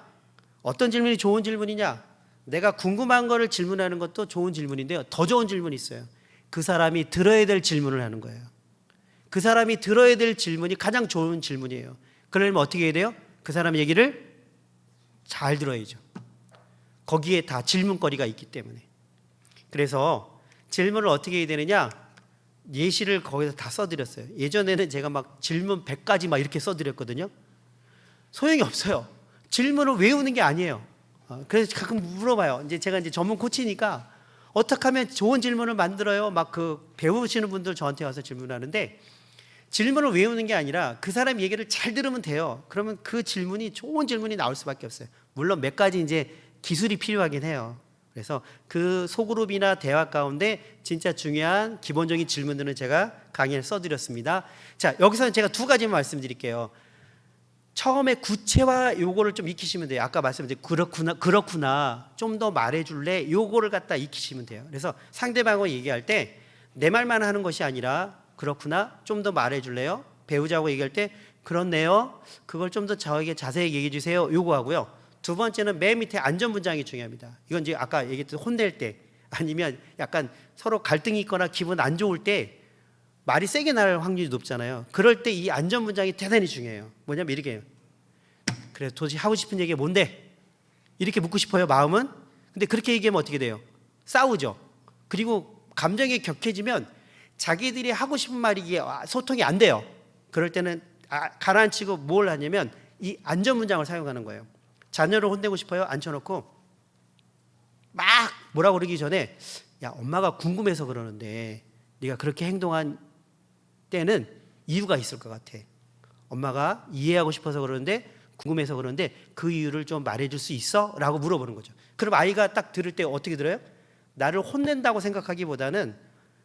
어떤 질문이 좋은 질문이냐? 내가 궁금한 거를 질문하는 것도 좋은 질문인데요. 더 좋은 질문이 있어요. 그 사람이 들어야 될 질문을 하는 거예요. 그 사람이 들어야 될 질문이 가장 좋은 질문이에요. 그러려면 어떻게 해야 돼요? 그 사람 얘기를 잘 들어야죠. 거기에 다 질문거리가 있기 때문에. 그래서 질문을 어떻게 해야 되느냐? 예시를 거기서 다 써드렸어요. 예전에는 제가 막 질문 100가지 막 이렇게 써드렸거든요. 소용이 없어요. 질문을 외우는 게 아니에요. 그래서 가끔 물어봐요. 제가 전문 코치니까 어떻게 하면 좋은 질문을 만들어요? 막 배우시는 분들 저한테 와서 질문하는데 질문을 외우는 게 아니라 그 사람 얘기를 잘 들으면 돼요. 그러면 그 질문이 좋은 질문이 나올 수밖에 없어요. 물론 몇 가지 기술이 필요하긴 해요. 그래서 그 소그룹이나 대화 가운데 진짜 중요한 기본적인 질문들은 제가 강의를 써드렸습니다. 자, 여기서는 제가 두 가지만 말씀드릴게요. 처음에 구체화 요거를 좀 익히시면 돼요. 아까 말씀드린 그렇구나 좀 더 말해줄래 요거를 갖다 익히시면 돼요. 그래서 상대방과 얘기할 때 내 말만 하는 것이 아니라 그렇구나 좀 더 말해줄래요? 배우자고 얘기할 때 그렇네요 그걸 좀 더 저에게 자세히 얘기해 주세요 요거 하고요. 두 번째는 맨 밑에 안전문장이 중요합니다. 이건 아까 얘기했던 혼낼 때 아니면 약간 서로 갈등이 있거나 기분 안 좋을 때 말이 세게 날 확률이 높잖아요. 그럴 때 이 안전문장이 대단히 중요해요. 뭐냐면 이렇게 해요. 그래 도대체 하고 싶은 얘기가 뭔데? 이렇게 묻고 싶어요 마음은. 근데 그렇게 얘기하면 어떻게 돼요? 싸우죠. 그리고 감정이 격해지면 자기들이 하고 싶은 말이 이게 소통이 안 돼요. 그럴 때는 가라앉히고 뭘 하냐면 이 안전문장을 사용하는 거예요. 자녀를 혼내고 싶어요? 앉혀놓고 막 뭐라고 그러기 전에 야 엄마가 궁금해서 그러는데 네가 그렇게 행동한 때는 이유가 있을 것 같아. 엄마가 이해하고 싶어서 그러는데 궁금해서 그러는데 그 이유를 좀 말해줄 수 있어? 라고 물어보는 거죠. 그럼 아이가 딱 들을 때 어떻게 들어요? 나를 혼낸다고 생각하기보다는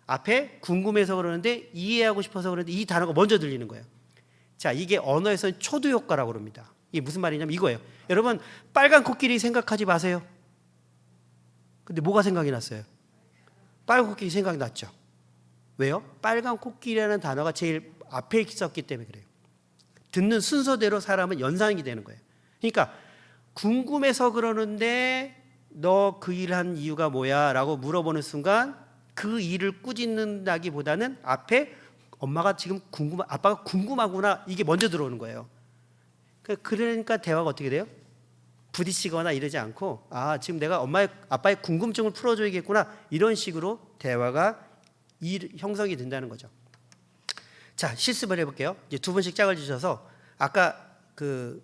앞에 궁금해서 그러는데 이해하고 싶어서 그러는데 이 단어가 먼저 들리는 거예요. 자, 이게 언어에서는 초두 효과라고 합니다. 이게 무슨 말이냐면 이거예요. 여러분, 빨간 코끼리 생각하지 마세요. 근데 뭐가 생각이 났어요? 빨간 코끼리 생각이 났죠. 왜요? 빨간 코끼리라는 단어가 제일 앞에 있었기 때문에 그래요. 듣는 순서대로 사람은 연상이 되는 거예요. 그러니까 궁금해서 그러는데 너 그 일 한 이유가 뭐야? 라고 물어보는 순간 그 일을 꾸짖는다기보다는 앞에 엄마가 지금 아빠가 궁금하구나, 이게 먼저 들어오는 거예요. 그러니까 대화가 어떻게 돼요? 부딪히거나 이러지 않고, 아, 지금 내가 아빠의 궁금증을 풀어줘야겠구나, 이런 식으로 대화가 형성이 된다는 거죠. 자, 실습을 해볼게요. 이제 두 분씩 짝을 지셔서, 아까 그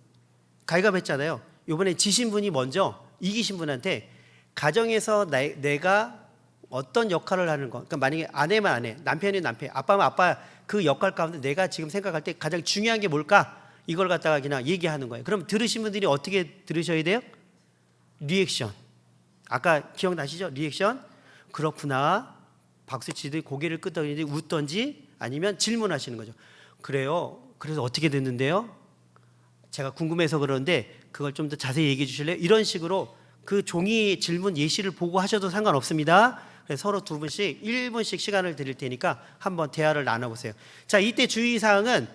가위바위보 했잖아요. 이번에 지신 분이 먼저 이기신 분한테 가정에서 내가 어떤 역할을 하는 거, 그러니까 만약에 아내면 아내, 남편이 남편, 아빠면 아빠, 그 역할 가운데 내가 지금 생각할 때 가장 중요한 게 뭘까? 이걸 갖다가 그냥 얘기하는 거예요. 그럼 들으신 분들이 어떻게 들으셔야 돼요? 리액션. 아까 기억나시죠? 리액션. 그렇구나. 박수치듯이 고개를 끄덕이는지 웃던지 아니면 질문하시는 거죠. 그래요. 그래서 어떻게 됐는데요? 제가 궁금해서 그러는데 그걸 좀 더 자세히 얘기해 주실래요? 이런 식으로 그 종이 질문 예시를 보고 하셔도 상관없습니다. 그래서 서로 두 분씩 1분씩 시간을 드릴 테니까 한번 대화를 나눠보세요. 자, 이때 주의사항은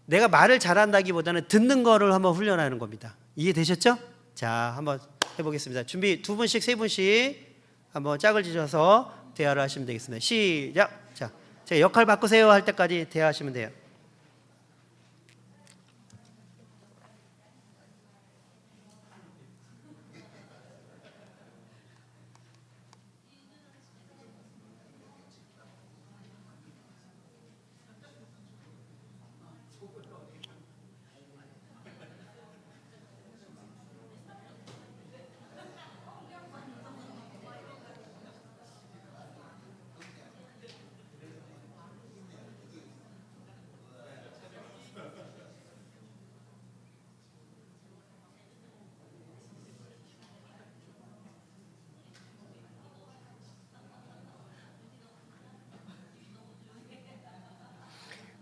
내가 말을 잘한다기보다는 듣는 거를 한번 훈련하는 겁니다. 이해되셨죠? 자, 한번 해보겠습니다. 준비, 두 분씩 세 분씩 한번 짝을 지셔서 대화를 하시면 되겠습니다. 시작. 자, 제가 역할 바꾸세요 할 때까지 대화하시면 돼요.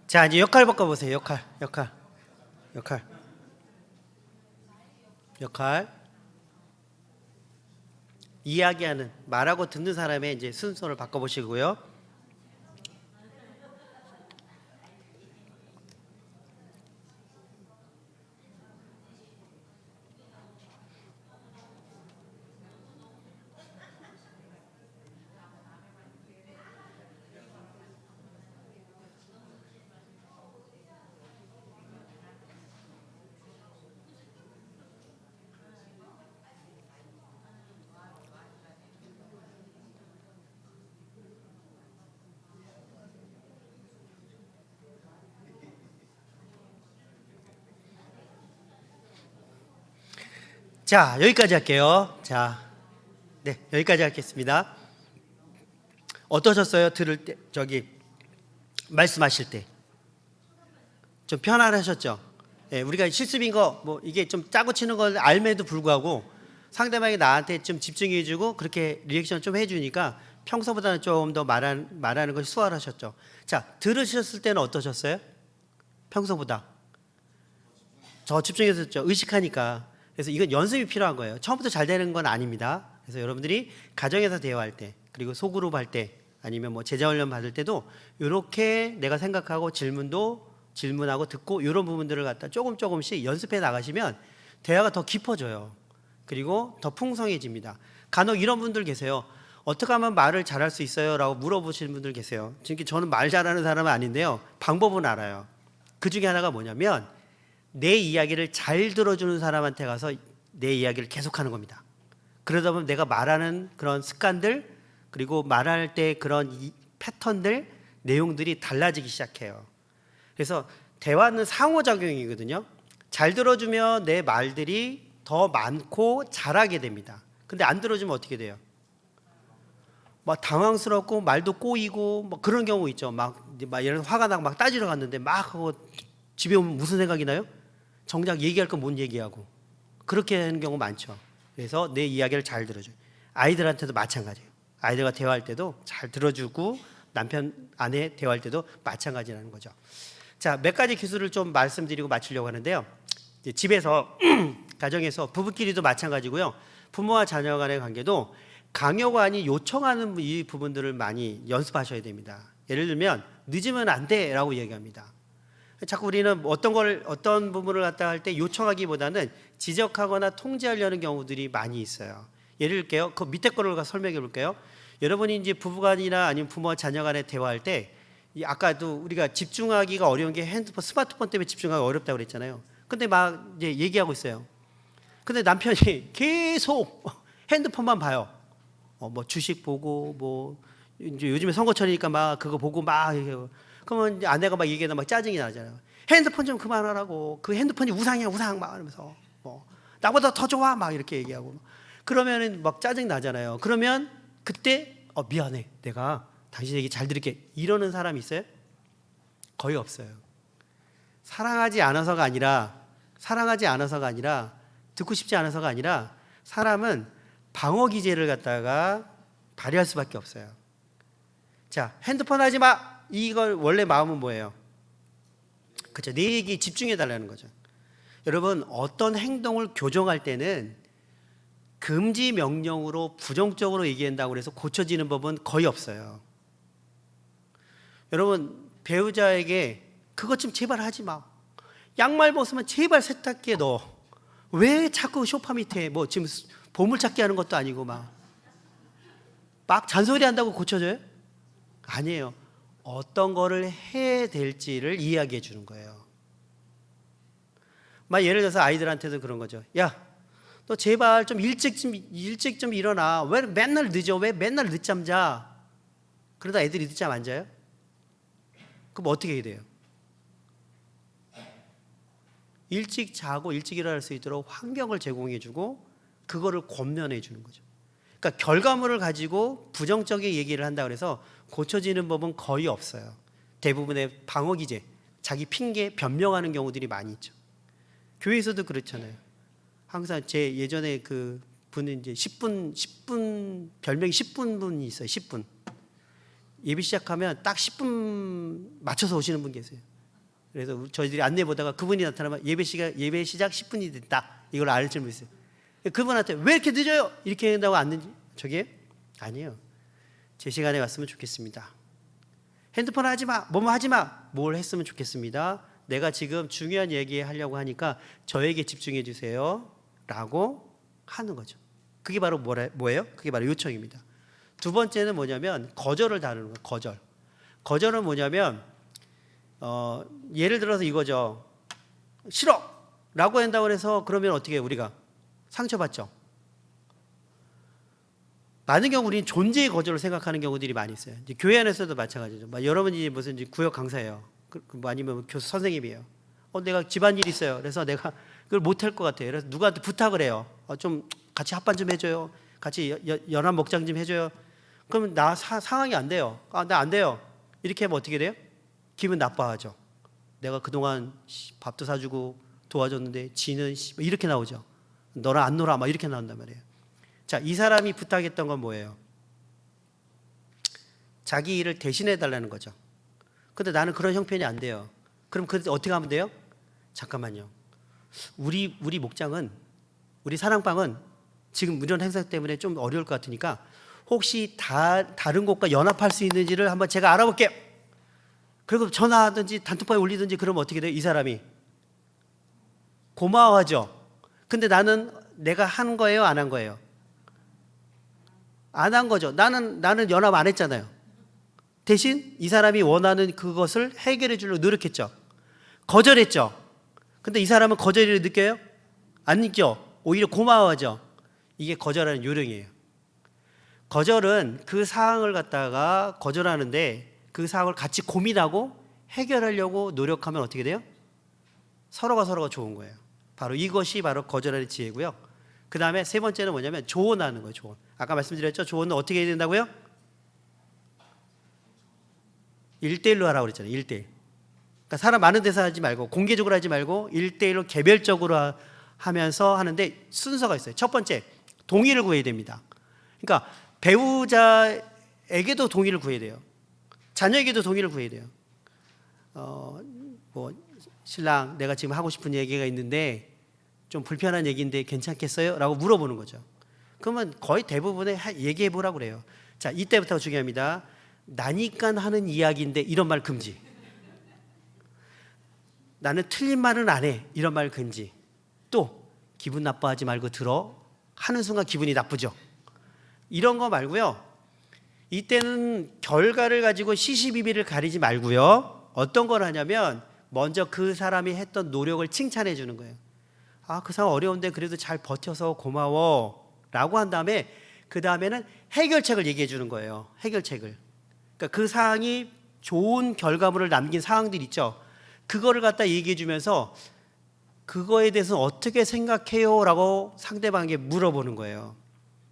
자, 이제 역할 바꿔보세요. 역할. 이야기하는, 말하고 듣는 사람의 이제 순서를 바꿔보시고요. 자, 여기까지 할게요. 자, 네, 여기까지 하겠습니다. 어떠셨어요? 들을 때, 말씀하실 때 좀 편안하셨죠? 네, 우리가 실습인 거 뭐 이게 좀 짜고 치는 걸 알면에도 불구하고 상대방이 나한테 좀 집중해주고 그렇게 리액션 좀 해주니까 평소보다는 좀 더 말하는 것이 수월하셨죠? 자, 들으셨을 때는 어떠셨어요? 평소보다 저 집중했었죠? 의식하니까. 그래서 이건 연습이 필요한 거예요. 처음부터 잘 되는 건 아닙니다. 그래서 여러분들이 가정에서 대화할 때, 그리고 소그룹 할 때, 아니면 뭐 제자 훈련 받을 때도 이렇게 내가 생각하고 질문하고 듣고 이런 부분들을 갖다 조금씩 연습해 나가시면 대화가 더 깊어져요. 그리고 더 풍성해집니다. 간혹 이런 분들 계세요. 어떻게 하면 말을 잘할 수 있어요? 라고 물어보시는 분들 계세요. 지금 저는 말 잘하는 사람은 아닌데요. 방법은 알아요. 그 중에 하나가 뭐냐면 내 이야기를 잘 들어주는 사람한테 가서 내 이야기를 계속하는 겁니다. 그러다 보면 내가 말하는 그런 습관들, 그리고 말할 때 그런 패턴들, 내용들이 달라지기 시작해요. 그래서 대화는 상호작용이거든요. 잘 들어주면 내 말들이 더 많고 잘하게 됩니다. 근데 안 들어주면 어떻게 돼요? 막 당황스럽고 말도 꼬이고 막 그런 경우 있죠. 막 예를 들어 화가 나고 막 따지러 갔는데 막 하고 집에 오면 무슨 생각이 나요? 정작 얘기할 건 못 얘기하고 그렇게 하는 경우 많죠. 그래서 내 이야기를 잘 들어줘요. 아이들한테도 마찬가지예요. 아이들과 대화할 때도 잘 들어주고 남편 아내 대화할 때도 마찬가지라는 거죠. 자, 몇 가지 기술을 좀 말씀드리고 마치려고 하는데요. 이제 집에서 가정에서 부부끼리도 마찬가지고요. 부모와 자녀 간의 관계도 강요가 아닌 요청하는 이 부분들을 많이 연습하셔야 됩니다. 예를 들면 늦으면 안 돼라고 얘기합니다. 자꾸 우리는 어떤 부분을 갖다 할 때 요청하기보다는 지적하거나 통제하려는 경우들이 많이 있어요. 예를 들게요. 그 밑에 거를 설명해 볼게요. 여러분이 이제 부부간이나 아니면 부모와 자녀 간에 대화할 때 아까도 우리가 집중하기가 어려운 게 핸드폰, 스마트폰 때문에 집중하기 어렵다고 그랬잖아요. 근데 막 이제 얘기하고 있어요. 근데 남편이 계속 핸드폰만 봐요. 뭐 주식 보고 뭐 이제 요즘에 선거철이니까 막 그거 보고 막 그러면 이제 아내가 막 얘기하다 막 짜증이 나잖아요. 핸드폰 좀 그만하라고. 그 핸드폰이 우상이야 우상 막 이러면서 뭐 나보다 더 좋아 막 이렇게 얘기하고 그러면은 막 짜증 나잖아요. 그러면 그때 미안해 내가 당신 얘기 잘 들을게 이러는 사람이 있어요? 거의 없어요. 사랑하지 않아서가 아니라 듣고 싶지 않아서가 아니라 사람은 방어 기제를 갖다가 발휘할 수밖에 없어요. 자, 핸드폰 하지 마. 이걸 원래 마음은 뭐예요? 그렇죠. 내 얘기에 집중해 달라는 거죠. 여러분, 어떤 행동을 교정할 때는 금지 명령으로 부정적으로 얘기한다고 해서 고쳐지는 법은 거의 없어요. 여러분, 배우자에게 그것 좀 제발 하지 마. 양말 벗으면 제발 세탁기에 넣어. 왜 자꾸 소파 밑에 뭐 지금 보물찾기 하는 것도 아니고 막 잔소리 한다고 고쳐져요? 아니에요. 어떤 거를 해야 될지를 이야기해 주는 거예요. 막 예를 들어서 아이들한테도 그런 거죠. 야, 너 제발 좀 일찍 좀 일어나. 왜 맨날 늦어? 왜 맨날 늦잠 자? 그러다 애들이 늦잠 안 자요? 그럼 어떻게 해야 돼요? 일찍 자고 일찍 일어날 수 있도록 환경을 제공해 주고 그거를 권면해 주는 거죠. 그러니까 결과물을 가지고 부정적인 얘기를 한다 그래서 고쳐지는 법은 거의 없어요. 대부분의 방어 기제, 자기 핑계 변명하는 경우들이 많이 있죠. 교회에서도 그렇잖아요. 항상 제 예전에 그 분은 이제 10분 별명이 10분 분이 있어요. 10분. 예배 시작하면 딱 10분 맞춰서 오시는 분 계세요. 그래서 저희들이 안내 보다가 그분이 나타나면 예배 시작 10분이 됐다. 이걸 알 줄 모르겠어요. 그분한테 왜 이렇게 늦어요? 이렇게 한다고 앉는지 저게 아니에요. 제 시간에 왔으면 좋겠습니다. 핸드폰 하지 마. 뭐뭐 하지 마. 뭘 했으면 좋겠습니다. 내가 지금 중요한 얘기 하려고 하니까 저에게 집중해 주세요. 라고 하는 거죠. 그게 바로 뭐예요? 그게 바로 요청입니다. 두 번째는 뭐냐면 거절을 다루는 거예요. 거절. 거절은 뭐냐면 예를 들어서 이거죠. 싫어! 라고 한다고 해서 그러면 어떻게 해요? 우리가 상처받죠. 많은 경우 우리는 존재의 거절을 생각하는 경우들이 많이 있어요. 이제 교회 안에서도 마찬가지죠. 여러분이 무슨 이제 구역 강사예요. 아니면 교수 선생님이에요. 내가 집안일 있어요. 그래서 내가 그걸 못할 것 같아요. 그래서 누구한테 부탁을 해요. 좀 같이 합반 좀 해줘요. 같이 연합 목장 좀 해줘요. 그러면 나 상황이 안 돼요. 나 안 돼요. 이렇게 하면 어떻게 돼요? 기분 나빠하죠. 내가 그동안 밥도 사주고 도와줬는데 지는 이렇게 나오죠. 너랑 안 놀아 막 이렇게 나온단 말이에요. 자, 이 사람이 부탁했던 건 뭐예요? 자기 일을 대신해 달라는 거죠. 근데 나는 그런 형편이 안 돼요. 그럼 그때 어떻게 하면 돼요? 잠깐만요. 우리 목장은 우리 사랑방은 지금 이런 행사 때문에 좀 어려울 것 같으니까 혹시 다른 곳과 연합할 수 있는지를 한번 제가 알아볼게요. 그리고 전화하든지 단톡방에 올리든지 그러면 어떻게 돼요? 이 사람이 고마워하죠. 근데 나는 내가 한 거예요? 안 한 거예요? 안 한 거죠. 나는 연합 안 했잖아요. 대신 이 사람이 원하는 그것을 해결해 주려고 노력했죠. 거절했죠. 근데 이 사람은 거절을 느껴요? 안 느껴. 오히려 고마워하죠. 이게 거절하는 요령이에요. 거절은 그 사항을 갖다가 거절하는데 그 사항을 같이 고민하고 해결하려고 노력하면 어떻게 돼요? 서로가 좋은 거예요. 바로 이것이 바로 거절하는 지혜고요. 그 다음에 세 번째는 뭐냐면 조언하는 거예요. 조언. 아까 말씀드렸죠. 조언은 어떻게 해야 된다고요? 1대1로 하라고 그랬잖아요. 1대1. 그러니까 사람 많은 데서 하지 말고 공개적으로 하지 말고 1대1로 개별적으로 하면서 하는데 순서가 있어요. 첫 번째, 동의를 구해야 됩니다. 그러니까 배우자에게도 동의를 구해야 돼요. 자녀에게도 동의를 구해야 돼요. 뭐 신랑 내가 지금 하고 싶은 얘기가 있는데 좀 불편한 얘기인데 괜찮겠어요? 라고 물어보는 거죠. 그러면 거의 대부분의 얘기해 보라고 그래요. 자, 이때부터 중요합니다. 나니까 하는 이야기인데 이런 말 금지. 나는 틀린 말은 안 해. 이런 말 금지. 또 기분 나빠하지 말고 들어. 하는 순간 기분이 나쁘죠. 이런 거 말고요. 이때는 결과를 가지고 시시비비를 가리지 말고요. 어떤 걸 하냐면 먼저 그 사람이 했던 노력을 칭찬해 주는 거예요. 아, 그 사람 어려운데 그래도 잘 버텨서 고마워 라고 한 다음에 그 다음에는 해결책을 얘기해 주는 거예요. 해결책을. 그러니까 그 사항이 좋은 결과물을 남긴 상황들 있죠. 그거를 갖다 얘기해 주면서 그거에 대해서 어떻게 생각해요? 라고 상대방에게 물어보는 거예요.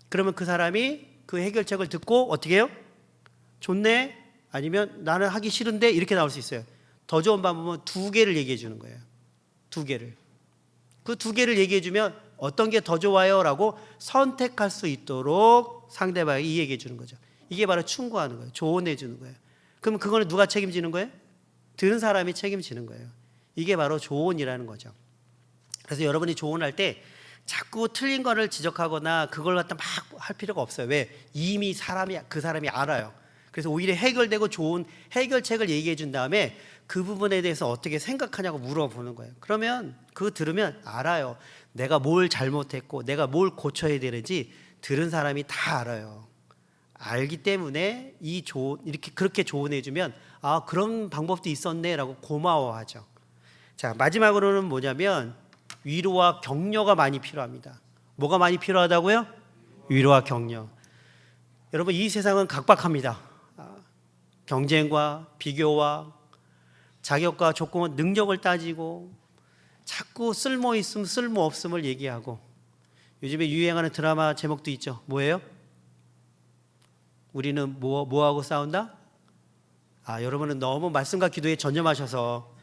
그러면 그 사람이 그 해결책을 듣고 어떻게 해요? 좋네? 아니면 나는 하기 싫은데? 이렇게 나올 수 있어요. 더 좋은 방법은 2개를 얘기해 주는 거예요. 2개를. 그 2개를 얘기해 주면 어떤 게 더 좋아요? 라고 선택할 수 있도록 상대방이 이야기해 주는 거죠. 이게 바로 충고하는 거예요. 조언해 주는 거예요. 그럼 그거는 누가 책임지는 거예요? 들은 사람이 책임지는 거예요. 이게 바로 조언이라는 거죠. 그래서 여러분이 조언할 때 자꾸 틀린 거를 지적하거나 그걸 갖다 막 할 필요가 없어요. 왜? 이미 그 사람이 알아요. 그래서 오히려 해결되고 좋은 해결책을 얘기해 준 다음에 그 부분에 대해서 어떻게 생각하냐고 물어보는 거예요. 그러면 그거 들으면 알아요. 내가 뭘 잘못했고 내가 뭘 고쳐야 되는지 들은 사람이 다 알아요. 알기 때문에 이렇게 그렇게 조언해 주면 아, 그런 방법도 있었네라고 고마워하죠. 자, 마지막으로는 뭐냐면 위로와 격려가 많이 필요합니다. 뭐가 많이 필요하다고요? 위로와 격려. 여러분, 이 세상은 각박합니다. 경쟁과 비교와 자격과 조건, 능력을 따지고 자꾸 쓸모 있음 쓸모 없음을 얘기하고 요즘에 유행하는 드라마 제목도 있죠. 뭐예요? 우리는 뭐하고 싸운다? 아, 여러분은 너무 말씀과 기도에 전념하셔서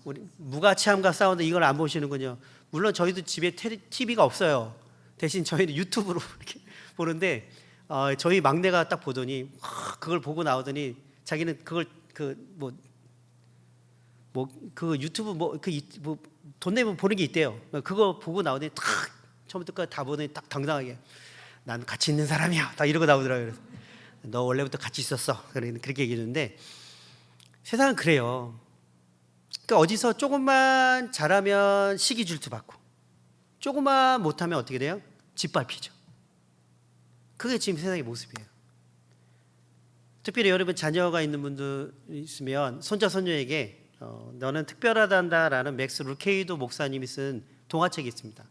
우리 무가치함과 싸운다 이걸 안 보시는군요. 물론 저희도 집에 TV가 없어요. 대신 저희는 유튜브로 이렇게 보는데 저희 막내가 딱 보더니 그걸 보고 나오더니 자기는 그걸 그 유튜브 돈 내면 보는 게 있대요. 그거 보고 나오더니 탁 처음부터 끝까지 다 보더니 딱 당당하게 난 가치 있는 사람이야. 딱 이러고 나오더라고요. 그래서 너 원래부터 같이 있었어. 그렇게 얘기했는데 세상은 그래요. 그러니까 어디서 조금만 잘하면 시기 질투 받고 조금만 못하면 어떻게 돼요? 짓밟히죠. 그게 지금 세상의 모습이에요. 특별히 여러분 자녀가 있는 분들 있으면 손자 손녀에게 너는 특별하단다라는 맥스 루케이도 목사님이 쓴 동화책이 있습니다.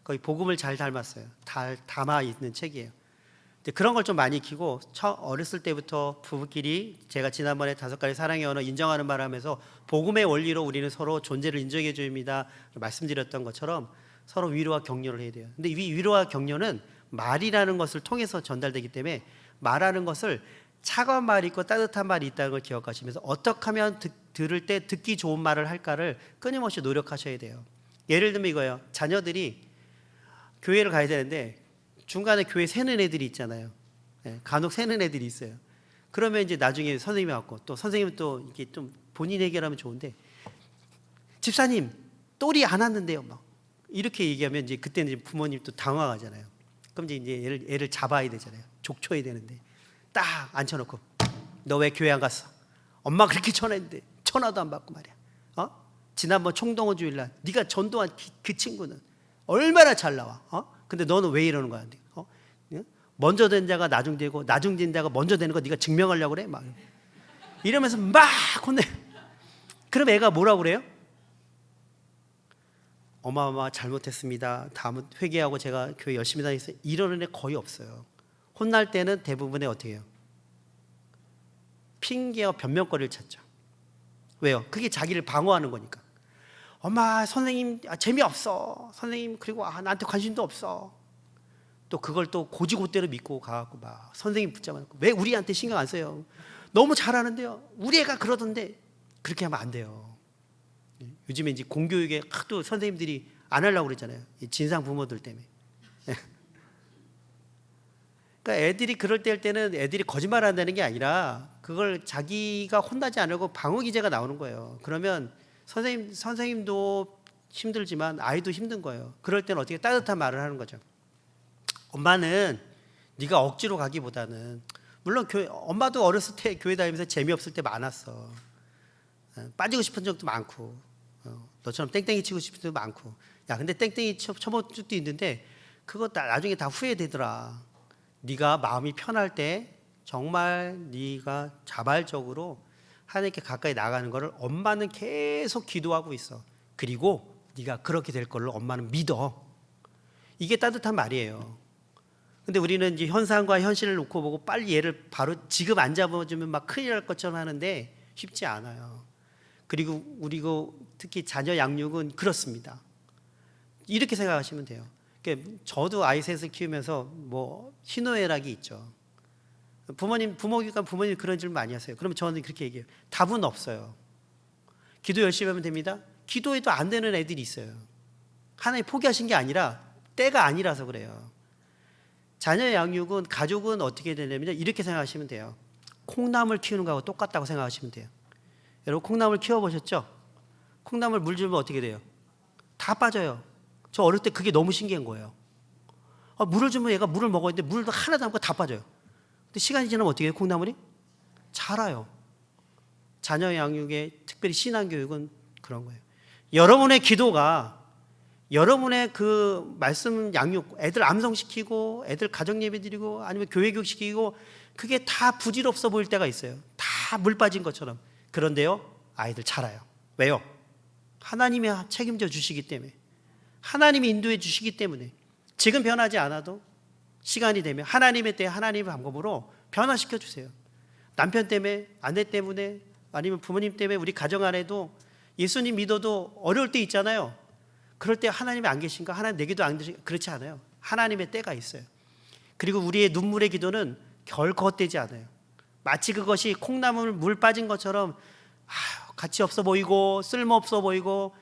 거의 복음을 잘 닮았어요. 담아 있는 책이에요. 그런 걸 좀 많이 익히고 어렸을 때부터 부부끼리 제가 지난번에 5가지 사랑의 언어 인정하는 말 하면서 복음의 원리로 우리는 서로 존재를 인정해 줍니다 말씀드렸던 것처럼 서로 위로와 격려를 해야 돼요. 근데 이 위로와 격려는 말이라는 것을 통해서 전달되기 때문에 말하는 것을 차가운 말이 있고 따뜻한 말이 있다는 걸 기억하시면서 어떻게 하면 들을 때 듣기 좋은 말을 할까를 끊임없이 노력하셔야 돼요. 예를 들면 이거예요. 자녀들이 교회를 가야 되는데 중간에 교회 새는 애들이 있잖아요. 간혹 새는 애들이 있어요. 그러면 이제 나중에 선생님이 왔고 또 선생님은 또 이렇게 좀 본인 해결하면 좋은데 집사님 똘이 안 왔는데요. 막 이렇게 얘기하면 이제 그때는 이제 부모님 또 당황하잖아요. 그럼 이제 애를 잡아야 되잖아요. 족쳐야 되는데 딱 앉혀놓고 너 왜 교회 안 갔어? 엄마 그렇게 전화했는데 전화도 안 받고 말이야. 지난번 총동원 주일날 네가 전도한 그 친구는 얼마나 잘 나와. 근데 너는 왜 이러는 거야? 먼저 된 자가 나중되고 나중된 자가 먼저 되는 거 네가 증명하려고 그래? 막 이러면서 막 혼내. 그럼 애가 뭐라고 그래요? 어마어마 잘못했습니다. 다음은 회개하고 제가 교회 열심히 다니겠어요. 이러는 애 거의 없어요. 혼날 때는 대부분의 어떻게 해요? 핑계와 변명거리를 찾죠. 왜요? 그게 자기를 방어하는 거니까. 엄마 선생님 재미없어. 선생님 그리고 나한테 관심도 없어. 또 그걸 또 고지고대로 믿고 가갖고 막 선생님 붙잡아놓고 왜 우리한테 신경 안 써요? 너무 잘하는데요. 우리 애가 그러던데. 그렇게 하면 안 돼요. 요즘에 이제 공교육에 하도 선생님들이 안 하려고 그랬잖아요. 진상 부모들 때문에. 그러니까 애들이 그럴 때는 애들이 거짓말 한다는 게 아니라 그걸 자기가 혼나지 않으려고 방어 기제가 나오는 거예요. 그러면 선생님도 힘들지만 아이도 힘든 거예요. 그럴 때는 어떻게 따뜻한 말을 하는 거죠. 엄마는 네가 억지로 가기보다는, 물론 엄마도 어렸을 때 교회 다니면서 재미없을 때 많았어. 빠지고 싶은 적도 많고, 너처럼 땡땡이 치고 싶은 적도 많고. 야, 근데 땡땡이 쳐본 적도 있는데 그거 나중에 다 후회되더라. 네가 마음이 편할 때 정말 네가 자발적으로 하나님께 가까이 나가는 것을 엄마는 계속 기도하고 있어. 그리고 네가 그렇게 될 걸로 엄마는 믿어. 이게 따뜻한 말이에요. 근데 우리는 이제 현상과 현실을 놓고 보고 빨리 얘를 바로 지금 안 잡아주면 막 큰일 날 것처럼 하는데 쉽지 않아요. 그리고 특히 자녀 양육은 그렇습니다. 이렇게 생각하시면 돼요. 그러니까 저도 아이 셋을 키우면서 뭐 희노애락이 있죠. 부모님 그런 질문 많이 하세요. 그러면 저는 그렇게 얘기해요. 답은 없어요. 기도 열심히 하면 됩니다. 기도해도 안 되는 애들이 있어요. 하나님 포기하신 게 아니라 때가 아니라서 그래요. 자녀 양육은, 가족은 어떻게 되냐면요, 이렇게 생각하시면 돼요. 콩나물 키우는 거하고 똑같다고 생각하시면 돼요. 여러분 콩나물 키워보셨죠? 콩나물 물 주면 어떻게 돼요? 다 빠져요. 저 어릴 때 그게 너무 신기한 거예요. 물을 주면 얘가 물을 먹어야 되는데 물도 하나도 안 먹고 다 빠져요. 근데 시간이 지나면 어떻게 해요? 콩나물이 자라요. 자녀 양육에, 특별히 신앙교육은 그런 거예요. 여러분의 기도가, 여러분의 그 말씀 양육, 애들 암송시키고 애들 가정예배 드리고 아니면 교회교육 시키고, 그게 다 부질없어 보일 때가 있어요. 다 물 빠진 것처럼. 그런데요, 아이들 자라요. 왜요? 하나님이 책임져 주시기 때문에, 하나님이 인도해 주시기 때문에. 지금 변하지 않아도 시간이 되면 하나님의 때 하나님의 방법으로 변화시켜 주세요. 남편 때문에, 아내 때문에, 아니면 부모님 때문에 우리 가정 안에도 예수님 믿어도 어려울 때 있잖아요. 그럴 때 하나님이 안 계신가? 하나님 내게도 안 계신가? 그렇지 않아요. 하나님의 때가 있어요. 그리고 우리의 눈물의 기도는 결코 헛되지 않아요. 마치 그것이 콩나물 물 빠진 것처럼 가치 없어 보이고 쓸모없어 보이고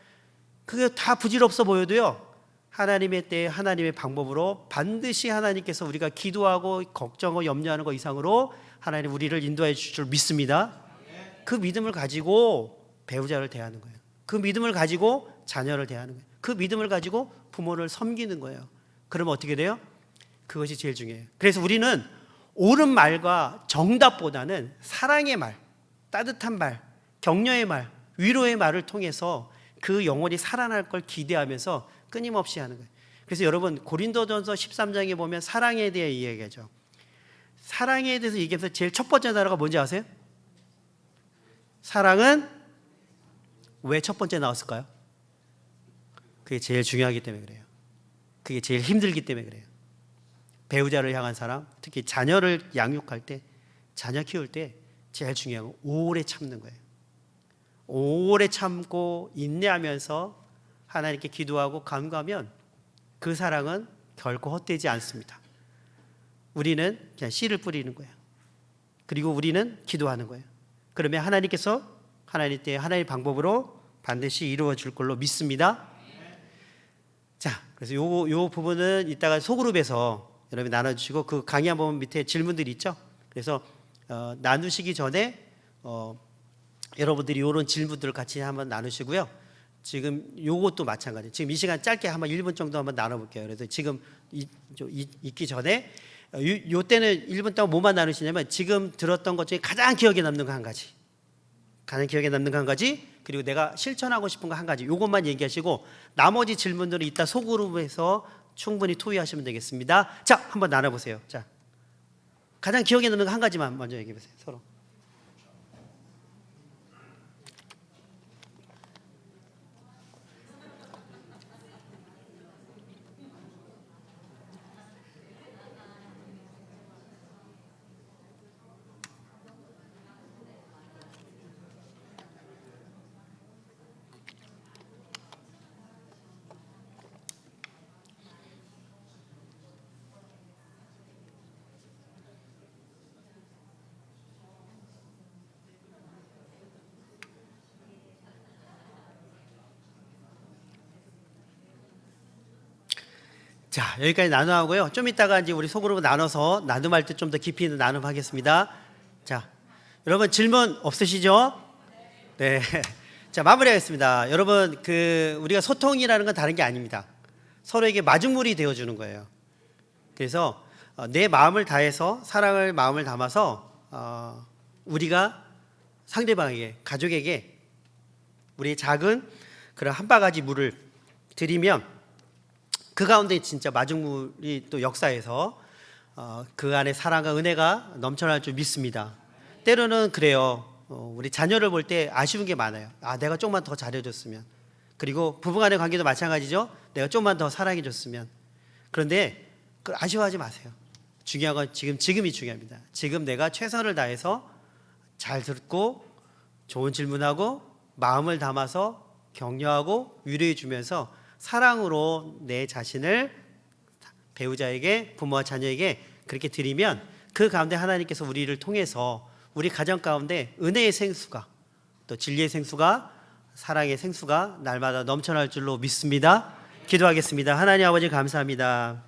그게 다 부질없어 보여도요, 하나님의 때에 하나님의 방법으로 반드시 하나님께서 우리가 기도하고 걱정하고 염려하는 것 이상으로 하나님 우리를 인도해 주실 줄 믿습니다. 그 믿음을 가지고 배우자를 대하는 거예요. 그 믿음을 가지고 자녀를 대하는 거예요. 그 믿음을 가지고 부모를 섬기는 거예요. 그러면 어떻게 돼요? 그것이 제일 중요해요. 그래서 우리는 옳은 말과 정답보다는 사랑의 말, 따뜻한 말, 격려의 말, 위로의 말을 통해서 그 영혼이 살아날 걸 기대하면서 끊임없이 하는 거예요. 그래서 여러분 고린도전서 13장에 보면 사랑에 대해 이야기하죠. 사랑에 대해서 얘기하면서 제일 첫 번째 단어가 뭔지 아세요? 사랑은 왜 첫 번째 나왔을까요? 그게 제일 중요하기 때문에 그래요. 그게 제일 힘들기 때문에 그래요. 배우자를 향한 사랑, 특히 자녀를 양육할 때, 자녀 키울 때 제일 중요한 건 오래 참는 거예요. 오래 참고 인내하면서 하나님께 기도하고 간구하면 그 사랑은 결코 헛되지 않습니다. 우리는 그냥 씨를 뿌리는 거예요. 그리고 우리는 기도하는 거예요. 그러면 하나님께서 하나님 때 하나님의 방법으로 반드시 이루어 줄 걸로 믿습니다. 자, 그래서 요 부분은 이따가 소그룹에서 여러분이 나눠주시고, 그 강의 한번 밑에 질문들이 있죠. 그래서 나누시기 전에 여러분들이 이런 질문들을 같이 한번 나누시고요. 지금 요것도 마찬가지. 지금 이 시간 짧게 한번 1분 정도 한번 나눠볼게요. 그래서 지금 있기 전에 요 때는 1분 동안 뭐만 나누시냐면 지금 들었던 것 중에 가장 기억에 남는 거 한 가지, 가장 기억에 남는 거 한 가지, 그리고 내가 실천하고 싶은 거 한 가지, 요것만 얘기하시고 나머지 질문들은 이따 소그룹에서 충분히 토의하시면 되겠습니다. 자, 한번 나눠보세요. 자, 가장 기억에 남는 거 한 가지만 먼저 얘기해보세요. 서로. 자, 여기까지 나눔하고요. 좀 이따가 이제 우리 소그룹 나눠서 나눔할 때 좀 더 깊이 있는 나눔하겠습니다. 자, 여러분 질문 없으시죠? 네. 자, 마무리하겠습니다. 여러분, 우리가 소통이라는 건 다른 게 아닙니다. 서로에게 마중물이 되어 주는 거예요. 그래서 내 마음을 다해서 사랑을 마음을 담아서 우리가 상대방에게, 가족에게 우리의 작은 그런 한 바가지 물을 드리면 그 가운데 진짜 마중물이 또 역사에서 그 안에 사랑과 은혜가 넘쳐날 줄 믿습니다. 때로는 그래요. 우리 자녀를 볼 때 아쉬운 게 많아요. 내가 조금만 더 잘해줬으면. 그리고 부부간의 관계도 마찬가지죠. 내가 조금만 더 사랑해줬으면. 그런데 아쉬워하지 마세요. 중요한 건 지금이 중요합니다. 지금 내가 최선을 다해서 잘 듣고 좋은 질문하고 마음을 담아서 격려하고 위로해 주면서 사랑으로 내 자신을 배우자에게, 부모와 자녀에게 그렇게 드리면 그 가운데 하나님께서 우리를 통해서 우리 가정 가운데 은혜의 생수가, 또 진리의 생수가, 사랑의 생수가 날마다 넘쳐날 줄로 믿습니다. 기도하겠습니다. 하나님 아버지 감사합니다.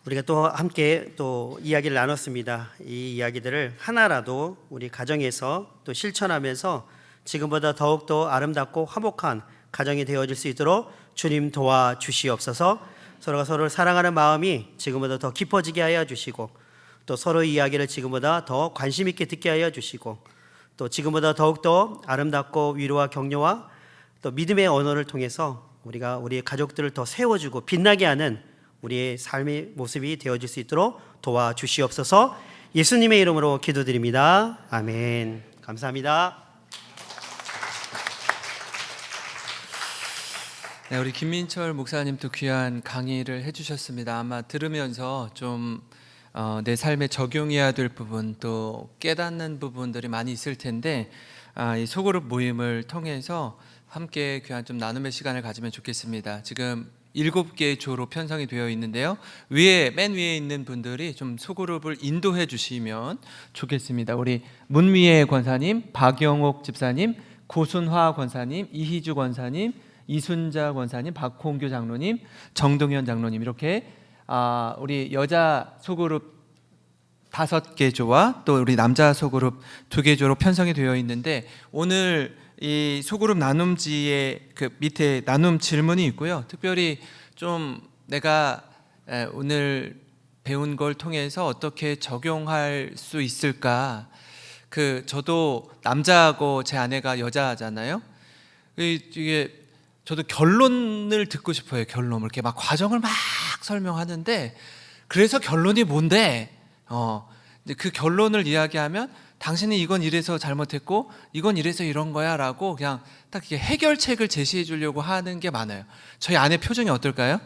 우리가 또 함께 또 이야기를 나눴습니다. 이 이야기들을 하나라도 우리 가정에서 또 실천하면서 지금보다 더욱더 아름답고 화목한 가정이 되어질 수 있도록 주님 도와주시옵소서. 서로가 서로를 사랑하는 마음이 지금보다 더 깊어지게 하여 주시고, 또 서로의 이야기를 지금보다 더 관심 있게 듣게 하여 주시고, 또 지금보다 더욱더 아름답고 위로와 격려와 또 믿음의 언어를 통해서 우리가 우리의 가족들을 더 세워주고 빛나게 하는 우리의 삶의 모습이 되어질 수 있도록 도와주시옵소서. 예수님의 이름으로 기도드립니다. 아멘. 감사합니다. 네, 우리 김민철 목사님도 귀한 강의를 해주셨습니다. 아마 들으면서 좀 내 삶에 적용해야 될 부분, 또 깨닫는 부분들이 많이 있을 텐데 이 소그룹 모임을 통해서 함께 귀한 좀 나눔의 시간을 가지면 좋겠습니다. 지금 7개의 조로 편성이 되어 있는데요. 맨 위에 있는 분들이 좀 소그룹을 인도해 주시면 좋겠습니다. 우리 문미애 권사님, 박영옥 집사님, 고순화 권사님, 이희주 권사님, 이순자 권사님, 박홍규 장로님, 정동현 장로님, 이렇게 우리 여자 소그룹 5개 조와 또 우리 남자 소그룹 2개 조로 편성이 되어 있는데, 오늘 이 소그룹 나눔지의 그 밑에 나눔 질문이 있고요. 특별히 좀 내가 오늘 배운 걸 통해서 어떻게 적용할 수 있을까? 저도 남자하고 제 아내가 여자잖아요. 이게 저도 결론을 듣고 싶어요. 결론. 이렇게 막 과정을 막 설명하는데, 그래서 결론이 뭔데? 근데 그 결론을 이야기하면 당신이 이건 이래서 잘못했고 이건 이래서 이런 거야 라고 그냥 딱 이렇게 해결책을 제시해 주려고 하는 게 많아요. 저희 아내 표정이 어떨까요?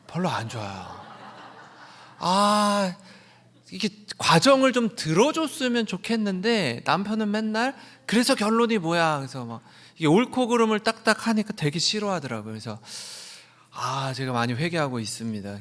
별로 안 좋아요. 이게 과정을 좀 들어줬으면 좋겠는데 남편은 맨날 그래서 결론이 뭐야, 그래서 막 이게 옳고 그름을 딱딱 하니까 되게 싫어하더라고요. 그래서 제가 많이 회개하고 있습니다.